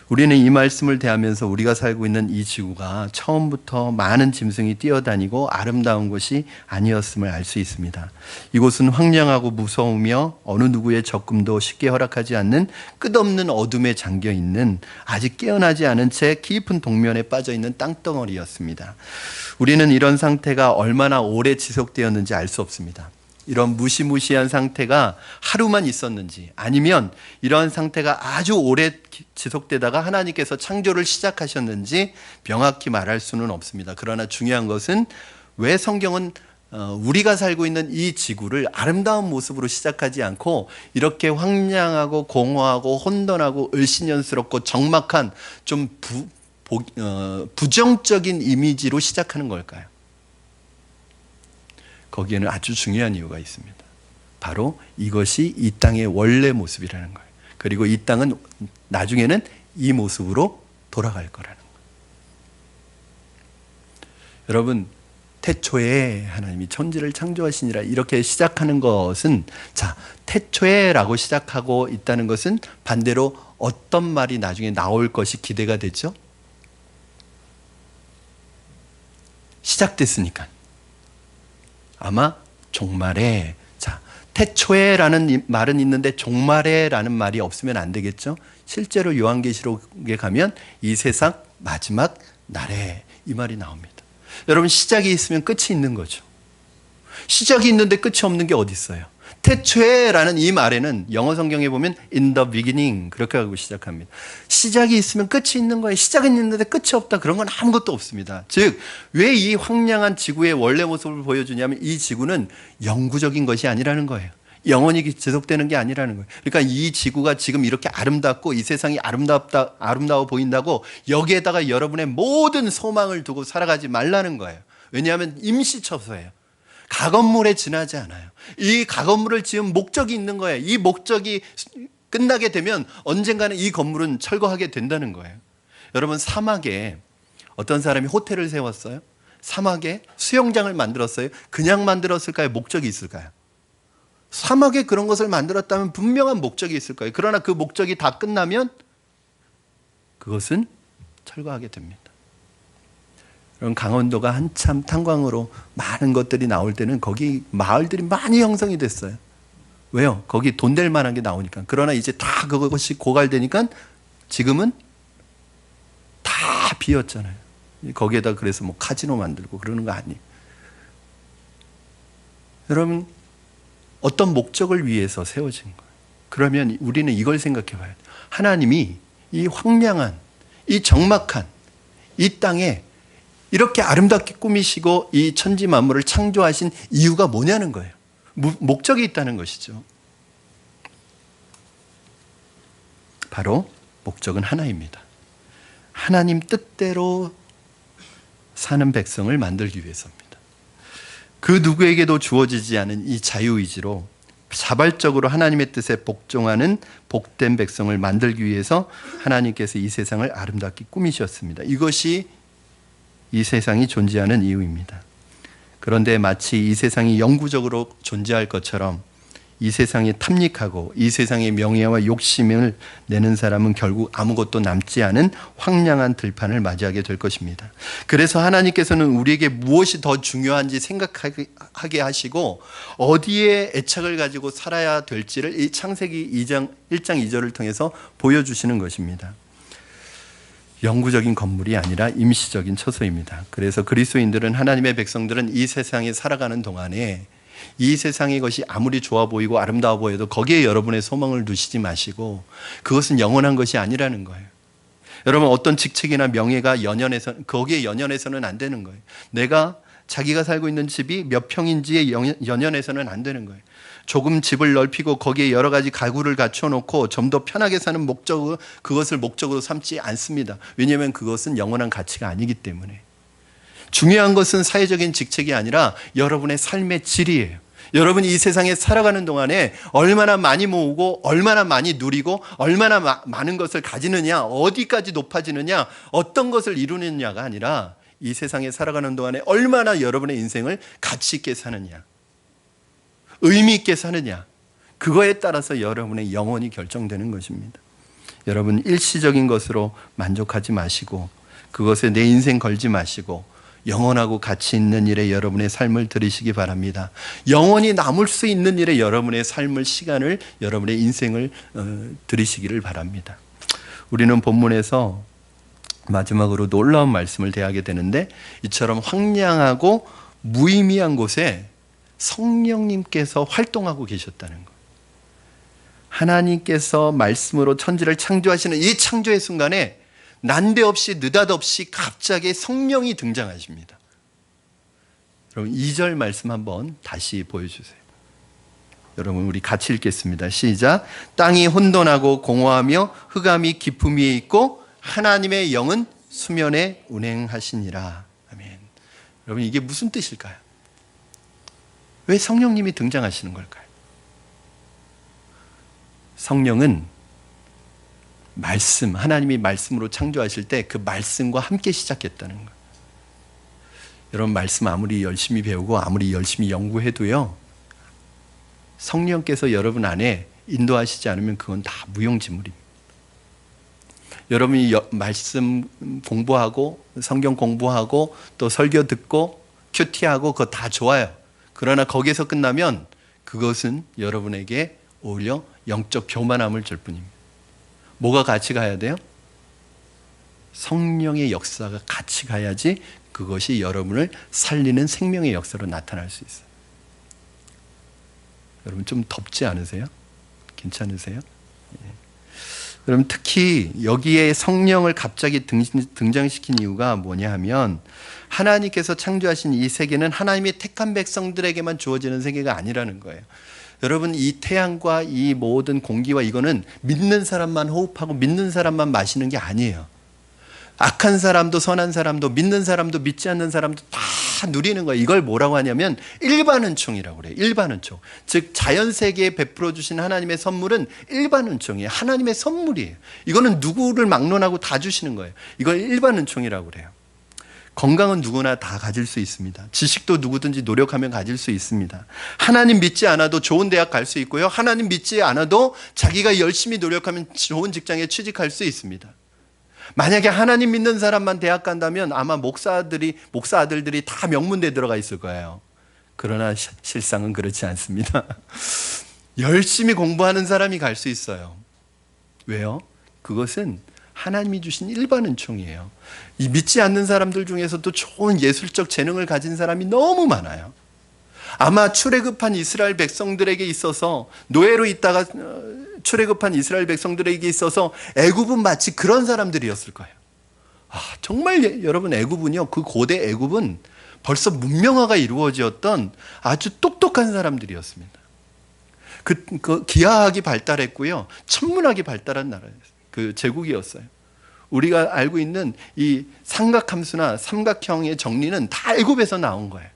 우리는 이 말씀을 대하면서 우리가 살고 있는 이 지구가 처음부터 많은 짐승이 뛰어다니고 아름다운 곳이 아니었음을 알 수 있습니다. 이곳은 황량하고 무서우며 어느 누구의 접근도 쉽게 허락하지 않는 끝없는 어둠에 잠겨 있는, 아직 깨어나지 않은 채 깊은 동면에 빠져 있는 땅덩어리였습니다. 우리는 이런 상태가 얼마나 오래 지속되었는지 알 수 없습니다. 이런 무시무시한 상태가 하루만 있었는지, 아니면 이러한 상태가 아주 오래 지속되다가 하나님께서 창조를 시작하셨는지 명확히 말할 수는 없습니다. 그러나 중요한 것은 왜 성경은 우리가 살고 있는 이 지구를 아름다운 모습으로 시작하지 않고 이렇게 황량하고 공허하고 혼돈하고 을씨년스럽고 적막한 좀 부정적인 이미지로 시작하는 걸까요? 거기에는 아주 중요한 이유가 있습니다. 바로 이것이 이 땅의 원래 모습이라는 거예요. 그리고 이 땅은 나중에는 이 모습으로 돌아갈 거라는 거예요. 여러분, 태초에 하나님이 천지를 창조하시니라 이렇게 시작하는 것은, 태초에라고 시작하고 있다는 것은 반대로 어떤 말이 나중에 나올 것이 기대가 되죠? 시작됐으니까. 아마 종말에, 태초에라는 말은 있는데 종말에라는 말이 없으면 안 되겠죠? 실제로 요한계시록에 가면 이 세상 마지막 날에 이 말이 나옵니다. 여러분, 시작이 있으면 끝이 있는 거죠. 시작이 있는데 끝이 없는 게 어디 있어요? 태초에라는 이 말에는 영어 성경에 보면 in the beginning 그렇게 하고 시작합니다. 시작이 있으면 끝이 있는 거예요. 시작은 있는데 끝이 없다, 그런 건 아무것도 없습니다. 즉, 왜 이 황량한 지구의 원래 모습을 보여주냐면 이 지구는 영구적인 것이 아니라는 거예요. 영원히 지속되는 게 아니라는 거예요. 그러니까 이 지구가 지금 이렇게 아름답고 이 세상이 아름다워 보인다고 여기에다가 여러분의 모든 소망을 두고 살아가지 말라는 거예요. 왜냐하면 임시처소예요. 가건물에 지나지 않아요. 이 가건물을 지은 목적이 있는 거예요. 이 목적이 끝나게 되면 언젠가는 이 건물은 철거하게 된다는 거예요. 여러분, 사막에 어떤 사람이 호텔을 세웠어요? 사막에 수영장을 만들었어요? 그냥 만들었을까요? 목적이 있을까요? 사막에 그런 것을 만들었다면 분명한 목적이 있을 거예요. 그러나 그 목적이 다 끝나면 그것은 철거하게 됩니다. 그럼 강원도가 한참 탄광으로 많은 것들이 나올 때는 거기 마을들이 많이 형성이 됐어요. 왜요? 거기 돈 될 만한 게 나오니까. 그러나 이제 다 그것이 고갈되니까 지금은 다 비었잖아요. 거기에다 그래서 뭐 카지노 만들고 그러는 거 아니에요. 여러분, 어떤 목적을 위해서 세워진 거예요. 그러면 우리는 이걸 생각해 봐야 돼요. 하나님이 이 황량한, 이 적막한 이 땅에 이렇게 아름답게 꾸미시고 이 천지 만물을 창조하신 이유가 뭐냐는 거예요. 목적이 있다는 것이죠. 바로 목적은 하나입니다. 하나님 뜻대로 사는 백성을 만들기 위해서입니다. 그 누구에게도 주어지지 않은 이 자유의지로 자발적으로 하나님의 뜻에 복종하는 복된 백성을 만들기 위해서 하나님께서 이 세상을 아름답게 꾸미셨습니다. 이것이 이 세상이 존재하는 이유입니다. 그런데 마치 이 세상이 영구적으로 존재할 것처럼 이 세상에 탐닉하고 이 세상의 명예와 욕심을 내는 사람은 결국 아무것도 남지 않은 황량한 들판을 맞이하게 될 것입니다. 그래서 하나님께서는 우리에게 무엇이 더 중요한지 생각하게 하시고 어디에 애착을 가지고 살아야 될지를 이 창세기 1장 2절을 통해서 보여주시는 것입니다. 영구적인 건물이 아니라 임시적인 처소입니다. 그래서 그리스도인들은, 하나님의 백성들은 이 세상에 살아가는 동안에 이 세상의 것이 아무리 좋아 보이고 아름다워 보여도 거기에 여러분의 소망을 두시지 마시고 그것은 영원한 것이 아니라는 거예요. 여러분, 어떤 직책이나 명예가 거기에 연연해서는 안 되는 거예요. 내가 자기가 살고 있는 집이 몇 평인지에 연연해서는 안 되는 거예요. 조금 집을 넓히고 거기에 여러 가지 가구를 갖춰놓고 좀 더 편하게 사는 그것을 목적으로 삼지 않습니다. 왜냐하면 그것은 영원한 가치가 아니기 때문에. 중요한 것은 사회적인 직책이 아니라 여러분의 삶의 질이에요. 여러분이 이 세상에 살아가는 동안에 얼마나 많이 모으고 얼마나 많이 누리고 얼마나 많은 것을 가지느냐, 어디까지 높아지느냐, 어떤 것을 이루느냐가 아니라 이 세상에 살아가는 동안에 얼마나 여러분의 인생을 가치 있게 사느냐, 의미 있게 사느냐, 그거에 따라서 여러분의 영혼이 결정되는 것입니다. 여러분, 일시적인 것으로 만족하지 마시고 그것에 내 인생 걸지 마시고 영원하고 가치 있는 일에 여러분의 삶을 들이시기 바랍니다. 영원히 남을 수 있는 일에 여러분의 삶을, 시간을, 여러분의 인생을 들이시기를 바랍니다. 우리는 본문에서 마지막으로 놀라운 말씀을 대하게 되는데, 이처럼 황량하고 무의미한 곳에 성령님께서 활동하고 계셨다는 것. 하나님께서 말씀으로 천지를 창조하시는 이 창조의 순간에 난데없이 느닷없이 갑자기 성령이 등장하십니다. 여러분, 2절 말씀 한번 다시 보여주세요. 여러분, 우리 같이 읽겠습니다. 시작. 땅이 혼돈하고 공허하며 흑암이 깊음 위에 있고 하나님의 영은 수면에 운행하시니라. 아멘. 여러분, 이게 무슨 뜻일까요? 왜 성령님이 등장하시는 걸까요? 성령은 말씀, 하나님이 말씀으로 창조하실 때 그 말씀과 함께 시작했다는 거예요. 여러분, 말씀 아무리 열심히 배우고 아무리 열심히 연구해도요, 성령께서 여러분 안에 인도하시지 않으면 그건 다 무용지물입니다. 여러분이 말씀 공부하고 성경 공부하고 또 설교 듣고 큐티하고 그거 다 좋아요. 그러나 거기에서 끝나면 그것은 여러분에게 오히려 영적 교만함을 줄 뿐입니다. 뭐가 같이 가야 돼요? 성령의 역사가 같이 가야지 그것이 여러분을 살리는 생명의 역사로 나타날 수 있어요. 여러분, 좀 덥지 않으세요? 괜찮으세요? 여러분, 특히 여기에 성령을 갑자기 등장시킨 이유가 뭐냐 하면, 하나님께서 창조하신 이 세계는 하나님의 택한 백성들에게만 주어지는 세계가 아니라는 거예요. 여러분, 이 태양과 이 모든 공기와 이거는 믿는 사람만 호흡하고 믿는 사람만 마시는 게 아니에요. 악한 사람도 선한 사람도 믿는 사람도 믿지 않는 사람도 다 누리는 거예요. 이걸 뭐라고 하냐면 일반은총이라고 그래요. 일반은총. 즉 자연세계에 베풀어 주신 하나님의 선물은 일반은총이에요. 하나님의 선물이에요. 이거는 누구를 막론하고 다 주시는 거예요. 이걸 일반은총이라고 그래요. 건강은 누구나 다 가질 수 있습니다. 지식도 누구든지 노력하면 가질 수 있습니다. 하나님 믿지 않아도 좋은 대학 갈 수 있고요. 하나님 믿지 않아도 자기가 열심히 노력하면 좋은 직장에 취직할 수 있습니다. 만약에 하나님 믿는 사람만 대학 간다면 아마 목사 아들들이 다 명문대에 들어가 있을 거예요. 그러나 실상은 그렇지 않습니다. 열심히 공부하는 사람이 갈 수 있어요. 왜요? 그것은 하나님이 주신 일반은총이에요. 이 믿지 않는 사람들 중에서도 좋은 예술적 재능을 가진 사람이 너무 많아요. 아마 출애굽한 이스라엘 백성들에게 있어서 노예로 있다가 출애굽한 이스라엘 백성들에게 있어서 애굽은 마치 그런 사람들이었을 거예요. 정말 여러분 애굽은요, 그 고대 애굽은 벌써 문명화가 이루어졌던 아주 똑똑한 사람들이었습니다. 그 기하학이 발달했고요, 천문학이 발달한 나라였어요. 그 제국이었어요. 우리가 알고 있는 이 삼각함수나 삼각형의 정리는 다 애굽에서 나온 거예요.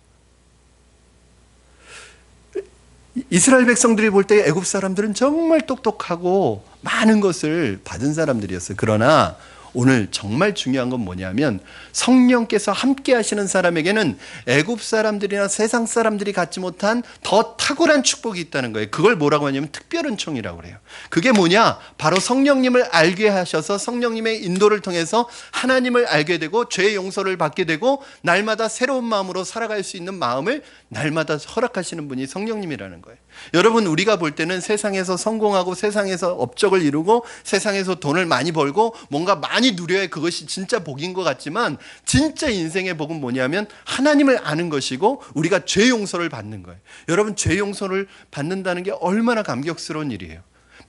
이스라엘 백성들이 볼 때 애굽 사람들은 정말 똑똑하고 많은 것을 받은 사람들이었어요. 그러나 오늘 정말 중요한 건 뭐냐면 성령께서 함께 하시는 사람에게는 애굽 사람들이나 세상 사람들이 갖지 못한 더 탁월한 축복이 있다는 거예요. 그걸 뭐라고 하냐면 특별은총이라고 그래요. 그게 뭐냐? 바로 성령님을 알게 하셔서 성령님의 인도를 통해서 하나님을 알게 되고 죄의 용서를 받게 되고 날마다 새로운 마음으로 살아갈 수 있는 마음을 날마다 허락하시는 분이 성령님이라는 거예요. 여러분, 우리가 볼 때는 세상에서 성공하고 세상에서 업적을 이루고 세상에서 돈을 많이 벌고 뭔가 많이 누려야 그것이 진짜 복인 것 같지만 진짜 인생의 복은 뭐냐면 하나님을 아는 것이고 우리가 죄 용서를 받는 거예요. 여러분, 죄 용서를 받는다는 게 얼마나 감격스러운 일이에요.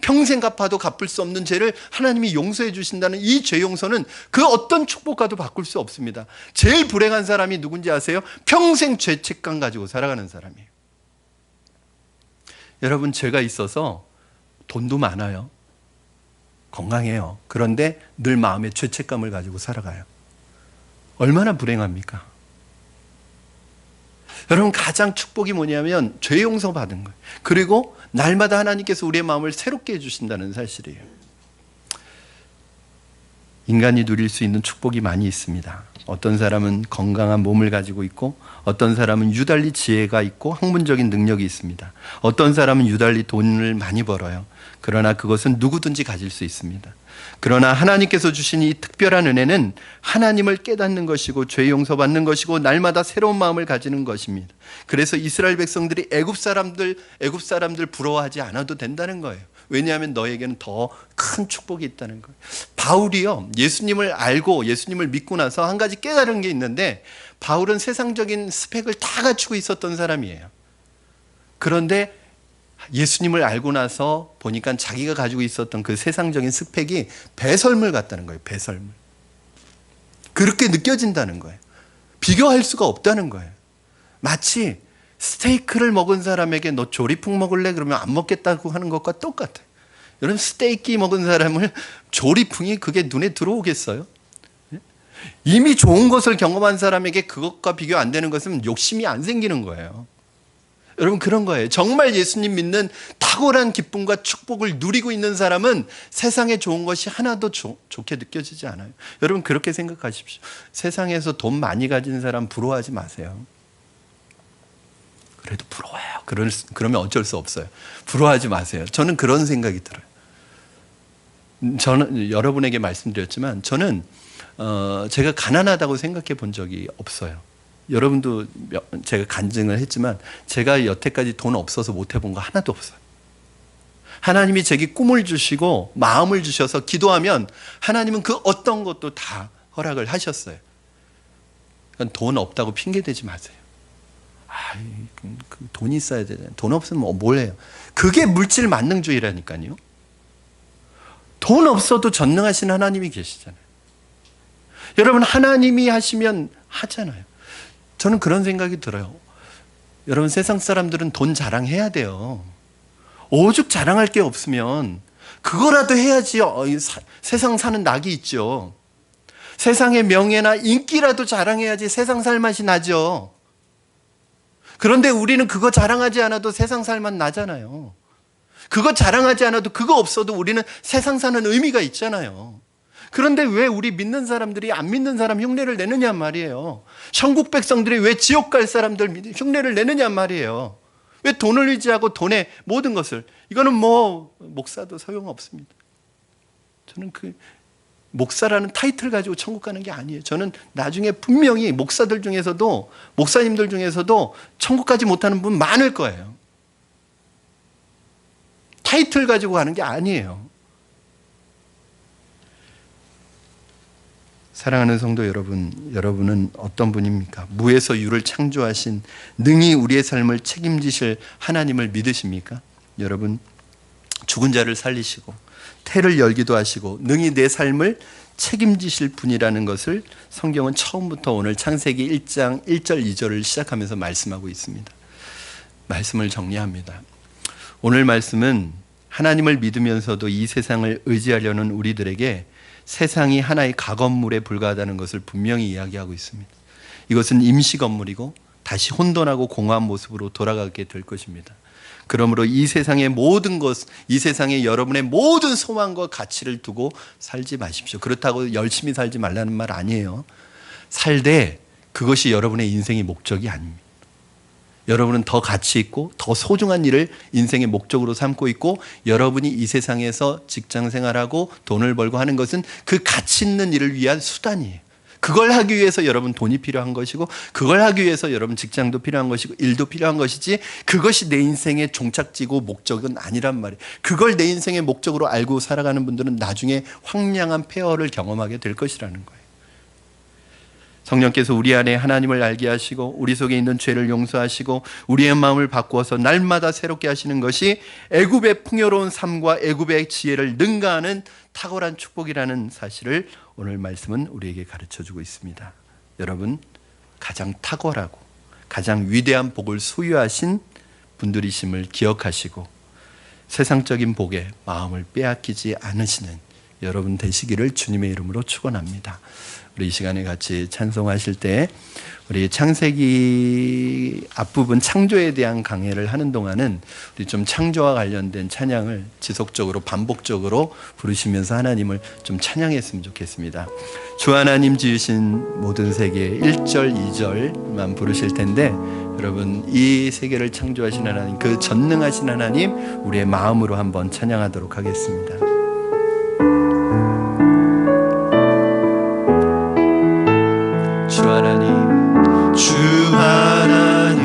평생 갚아도 갚을 수 없는 죄를 하나님이 용서해 주신다는 이 죄 용서는 그 어떤 축복과도 바꿀 수 없습니다. 제일 불행한 사람이 누군지 아세요? 평생 죄책감 가지고 살아가는 사람이에요. 여러분, 죄가 있어서 돈도 많아요. 건강해요. 그런데 늘 마음에 죄책감을 가지고 살아가요. 얼마나 불행합니까? 여러분, 가장 축복이 뭐냐면 죄 용서 받은 거예요. 그리고 날마다 하나님께서 우리의 마음을 새롭게 해주신다는 사실이에요. 인간이 누릴 수 있는 축복이 많이 있습니다. 어떤 사람은 건강한 몸을 가지고 있고 어떤 사람은 유달리 지혜가 있고 학문적인 능력이 있습니다. 어떤 사람은 유달리 돈을 많이 벌어요. 그러나 그것은 누구든지 가질 수 있습니다. 그러나 하나님께서 주신 이 특별한 은혜는 하나님을 깨닫는 것이고 죄 용서받는 것이고 날마다 새로운 마음을 가지는 것입니다. 그래서 이스라엘 백성들이 애굽 사람들 부러워하지 않아도 된다는 거예요. 왜냐하면 너에게는 더 큰 축복이 있다는 거예요. 바울이요, 예수님을 알고 예수님을 믿고 나서 한 가지 깨달은 게 있는데, 바울은 세상적인 스펙을 다 갖추고 있었던 사람이에요. 그런데 예수님을 알고 나서 보니까 자기가 가지고 있었던 그 세상적인 스펙이 배설물 같다는 거예요. 배설물. 그렇게 느껴진다는 거예요. 비교할 수가 없다는 거예요. 마치 스테이크를 먹은 사람에게 너 조리풍 먹을래? 그러면 안 먹겠다고 하는 것과 똑같아요. 여러분, 스테이크 먹은 사람을 조리풍이 그게 눈에 들어오겠어요? 이미 좋은 것을 경험한 사람에게 그것과 비교 안 되는 것은 욕심이 안 생기는 거예요. 여러분, 그런 거예요. 정말 예수님 믿는 탁월한 기쁨과 축복을 누리고 있는 사람은 세상에 좋은 것이 하나도 좋게 느껴지지 않아요. 여러분, 그렇게 생각하십시오. 세상에서 돈 많이 가진 사람 부러워하지 마세요. 그래도 부러워요. 그러면 어쩔 수 없어요. 부러워하지 마세요. 저는 그런 생각이 들어요. 저는 여러분에게 말씀드렸지만 저는 제가 가난하다고 생각해 본 적이 없어요. 여러분도 제가 간증을 했지만 제가 여태까지 돈 없어서 못 해본 거 하나도 없어요. 하나님이 제게 꿈을 주시고 마음을 주셔서 기도하면 하나님은 그 어떤 것도 다 허락을 하셨어요. 그러니까 돈 없다고 핑계대지 마세요. 돈이 있어야 되잖아요. 돈 없으면 뭘 해요? 그게 물질 만능주의라니까요. 돈 없어도 전능하신 하나님이 계시잖아요. 여러분, 하나님이 하시면 하잖아요. 저는 그런 생각이 들어요. 여러분, 세상 사람들은 돈 자랑해야 돼요. 오죽 자랑할 게 없으면 그거라도 해야지 세상 사는 낙이 있죠. 세상의 명예나 인기라도 자랑해야지 세상 살맛이 나죠. 그런데 우리는 그거 자랑하지 않아도 세상 살맛 나잖아요. 그거 자랑하지 않아도 그거 없어도 우리는 세상 사는 의미가 있잖아요. 그런데 왜 우리 믿는 사람들이 안 믿는 사람 흉내를 내느냐 말이에요. 천국 백성들이 왜 지옥 갈 사람들 흉내를 내느냐 말이에요. 왜 돈을 의지하고 돈의 모든 것을, 이거는 뭐 목사도 소용없습니다. 저는 그 목사라는 타이틀 가지고 천국 가는 게 아니에요. 저는 나중에 분명히 목사들 중에서도, 목사님들 중에서도 천국 가지 못하는 분 많을 거예요. 타이틀 가지고 가는 게 아니에요. 사랑하는 성도 여러분, 여러분은 어떤 분입니까? 무에서 유를 창조하신 능히 우리의 삶을 책임지실 하나님을 믿으십니까? 여러분, 죽은 자를 살리시고 태를 열기도 하시고 능히 내 삶을 책임지실 분이라는 것을 성경은 처음부터 오늘 창세기 1장 1절 2절을 시작하면서 말씀하고 있습니다. 말씀을 정리합니다. 오늘 말씀은 하나님을 믿으면서도 이 세상을 의지하려는 우리들에게 세상이 하나의 가건물에 불과하다는 것을 분명히 이야기하고 있습니다. 이것은 임시 건물이고 다시 혼돈하고 공허한 모습으로 돌아가게 될 것입니다. 그러므로 이 세상의 모든 것, 이 세상에 여러분의 모든 소망과 가치를 두고 살지 마십시오. 그렇다고 열심히 살지 말라는 말 아니에요. 살되 그것이 여러분의 인생의 목적이 아닙니다. 여러분은 더 가치 있고 더 소중한 일을 인생의 목적으로 삼고 있고, 여러분이 이 세상에서 직장 생활하고 돈을 벌고 하는 것은 그 가치 있는 일을 위한 수단이에요. 그걸 하기 위해서 여러분 돈이 필요한 것이고, 그걸 하기 위해서 여러분 직장도 필요한 것이고, 일도 필요한 것이지, 그것이 내 인생의 종착지고 목적은 아니란 말이에요. 그걸 내 인생의 목적으로 알고 살아가는 분들은 나중에 황량한 폐허를 경험하게 될 것이라는 거예요. 성령께서 우리 안에 하나님을 알게 하시고 우리 속에 있는 죄를 용서하시고 우리의 마음을 바꾸어서 날마다 새롭게 하시는 것이 애굽의 풍요로운 삶과 애굽의 지혜를 능가하는 탁월한 축복이라는 사실을 오늘 말씀은 우리에게 가르쳐주고 있습니다. 여러분, 가장 탁월하고 가장 위대한 복을 소유하신 분들이심을 기억하시고 세상적인 복에 마음을 빼앗기지 않으시는 여러분 되시기를 주님의 이름으로 축원합니다. 우리 이 시간에 같이 찬송하실 때 우리 창세기 앞부분 창조에 대한 강해를 하는 동안은 우리 좀 창조와 관련된 찬양을 지속적으로 반복적으로 부르시면서 하나님을 좀 찬양했으면 좋겠습니다. 주 하나님 지으신 모든 세계 1절 2절만 부르실 텐데, 여러분 이 세계를 창조하신 하나님, 그 전능하신 하나님 우리의 마음으로 한번 찬양하도록 하겠습니다. 주 하나님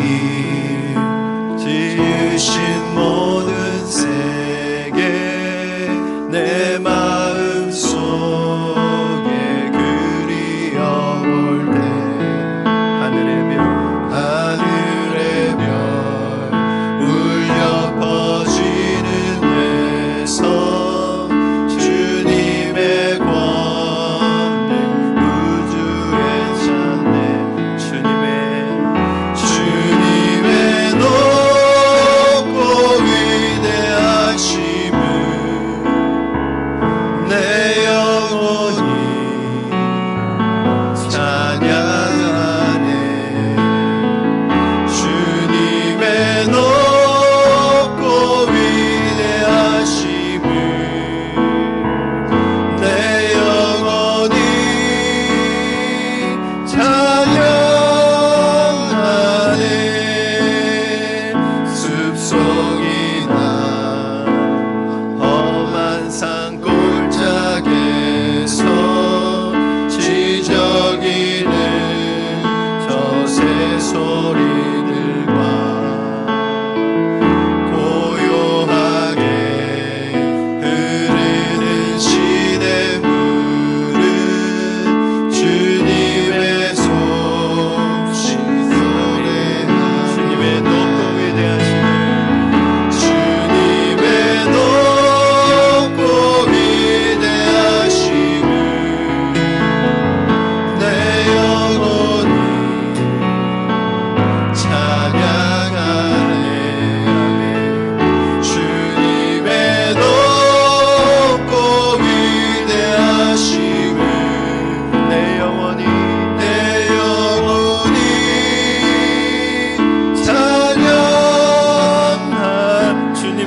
지으신 모든 세계 내 마음 속에 그리어볼 때 하늘의 별 울려 퍼지는 외성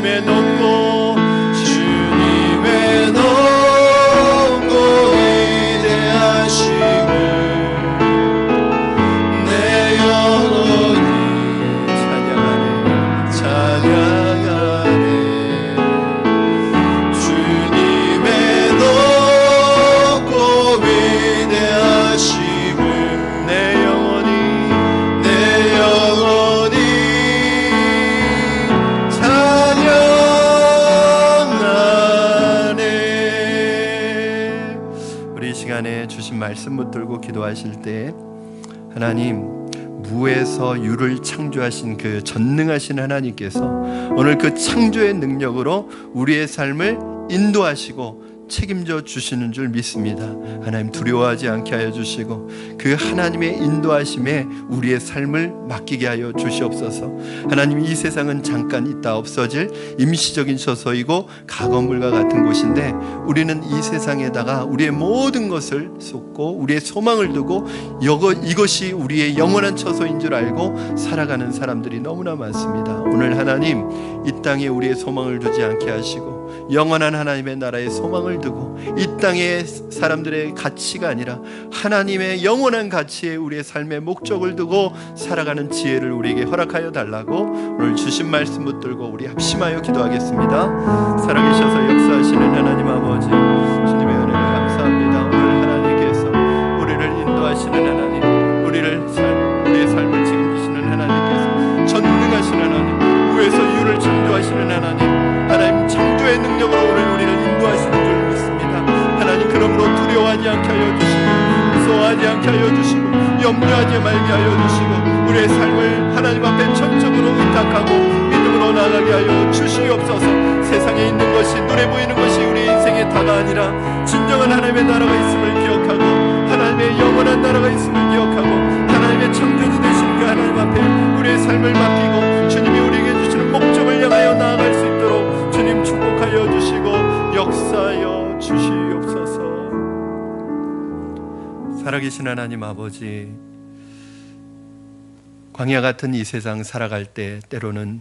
주님의 높고 주님의 높고 위대하심을 내 영혼이 찬양하네 주님의 높고 위대하심을 내 영혼이 시간에 주신 말씀 붙들고 기도하실 때 하나님 무에서 유를 창조하신 그 전능하신 하나님께서 오늘 그 창조의 능력으로 우리의 삶을 인도하시고 책임져 주시는 줄 믿습니다. 하나님 두려워하지 않게 하여 주시고 그 하나님의 인도하심에 우리의 삶을 맡기게 하여 주시옵소서. 하나님 이 세상은 잠깐 있다 없어질 임시적인 처소이고 가건물과 같은 곳인데 우리는 이 세상에다가 우리의 모든 것을 쏟고 우리의 소망을 두고 이것이 우리의 영원한 처소인 줄 알고 살아가는 사람들이 너무나 많습니다. 오늘 하나님 이 땅에 우리의 소망을 두지 않게 하시고 영원한 하나님의 나라의 소망을 두고 이 땅의 사람들의 가치가 아니라 하나님의 영원한 가치에 우리의 삶의 목적을 두고 살아가는 지혜를 우리에게 허락하여 달라고 오늘 주신 말씀 붙들고 우리 합심하여 기도하겠습니다. 살아계셔서 역사하시는 하나님 아버지 주님의 은혜를 감사합니다. 오늘 하나님께서 우리를 인도하시는 하나님 우리의 삶을 책임지시는 하나님께서 전능하신 하나님 무에서 유를 창조하시는 하나님 창조의 능력으로 오늘 우리를 인도하시는 줄 믿습니다. 하나님 그러므로 두려워하지 않게 하여 주시고 무서워하지 않게 하여 주시고 염려하지 말게 하여 주시고 우리의 삶을 하나님 앞에 전적으로 의탁하고 믿음으로 나가게 하여 주시옵소서. 세상에 있는 것이 눈에 보이는 것이 우리 인생의 다가 아니라 진정한 하나님의 나라가 있음을 기억하고 하나님의 영원한 나라가 있음을 기억하고 하나님의 창조주 되신 그 하나님 앞에 우리의 삶을 맡기고 주님이 우리에게 주시는 목적을 향하여 나아갈 수 있도록 주님 축복하여 주시고 역사하여 주시옵소서. 살아계신 하나님 아버지 광야 같은 이 세상 살아갈 때 때로는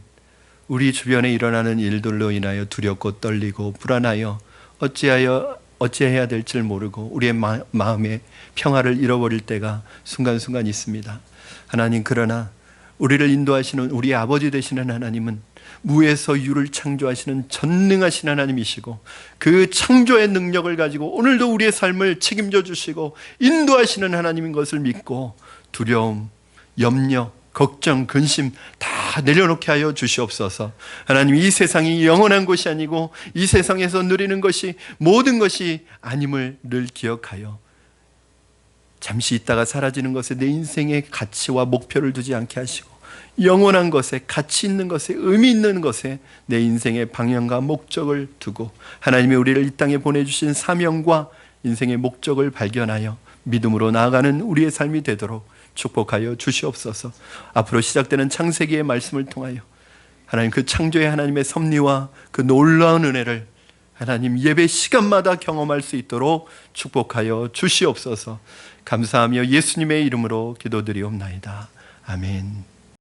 우리 주변에 일어나는 일들로 인하여 두렵고 떨리고 불안하여 어찌해야 될지 모르고 우리의 마음의 평화를 잃어버릴 때가 순간순간 있습니다. 하나님 그러나 우리를 인도하시는 우리 아버지 되시는 하나님은 무에서 유를 창조하시는 전능하신 하나님이시고 그 창조의 능력을 가지고 오늘도 우리의 삶을 책임져 주시고 인도하시는 하나님인 것을 믿고 두려움, 염려, 걱정, 근심 다 내려놓게 하여 주시옵소서. 하나님 이 세상이 영원한 것이 아니고 이 세상에서 누리는 것이 모든 것이 아님을 늘 기억하여 잠시 있다가 사라지는 것에 내 인생의 가치와 목표를 두지 않게 하시고 영원한 것에 가치 있는 것에 의미 있는 것에 내 인생의 방향과 목적을 두고 하나님이 우리를 이 땅에 보내주신 사명과 인생의 목적을 발견하여 믿음으로 나아가는 우리의 삶이 되도록 축복하여 주시옵소서. 앞으로 시작되는 창세기의 말씀을 통하여 하나님 그 창조의 하나님의 섭리와 그 놀라운 은혜를 하나님 예배 시간마다 경험할 수 있도록 축복하여 주시옵소서. 감사하며 예수님의 이름으로 기도드리옵나이다. 아멘.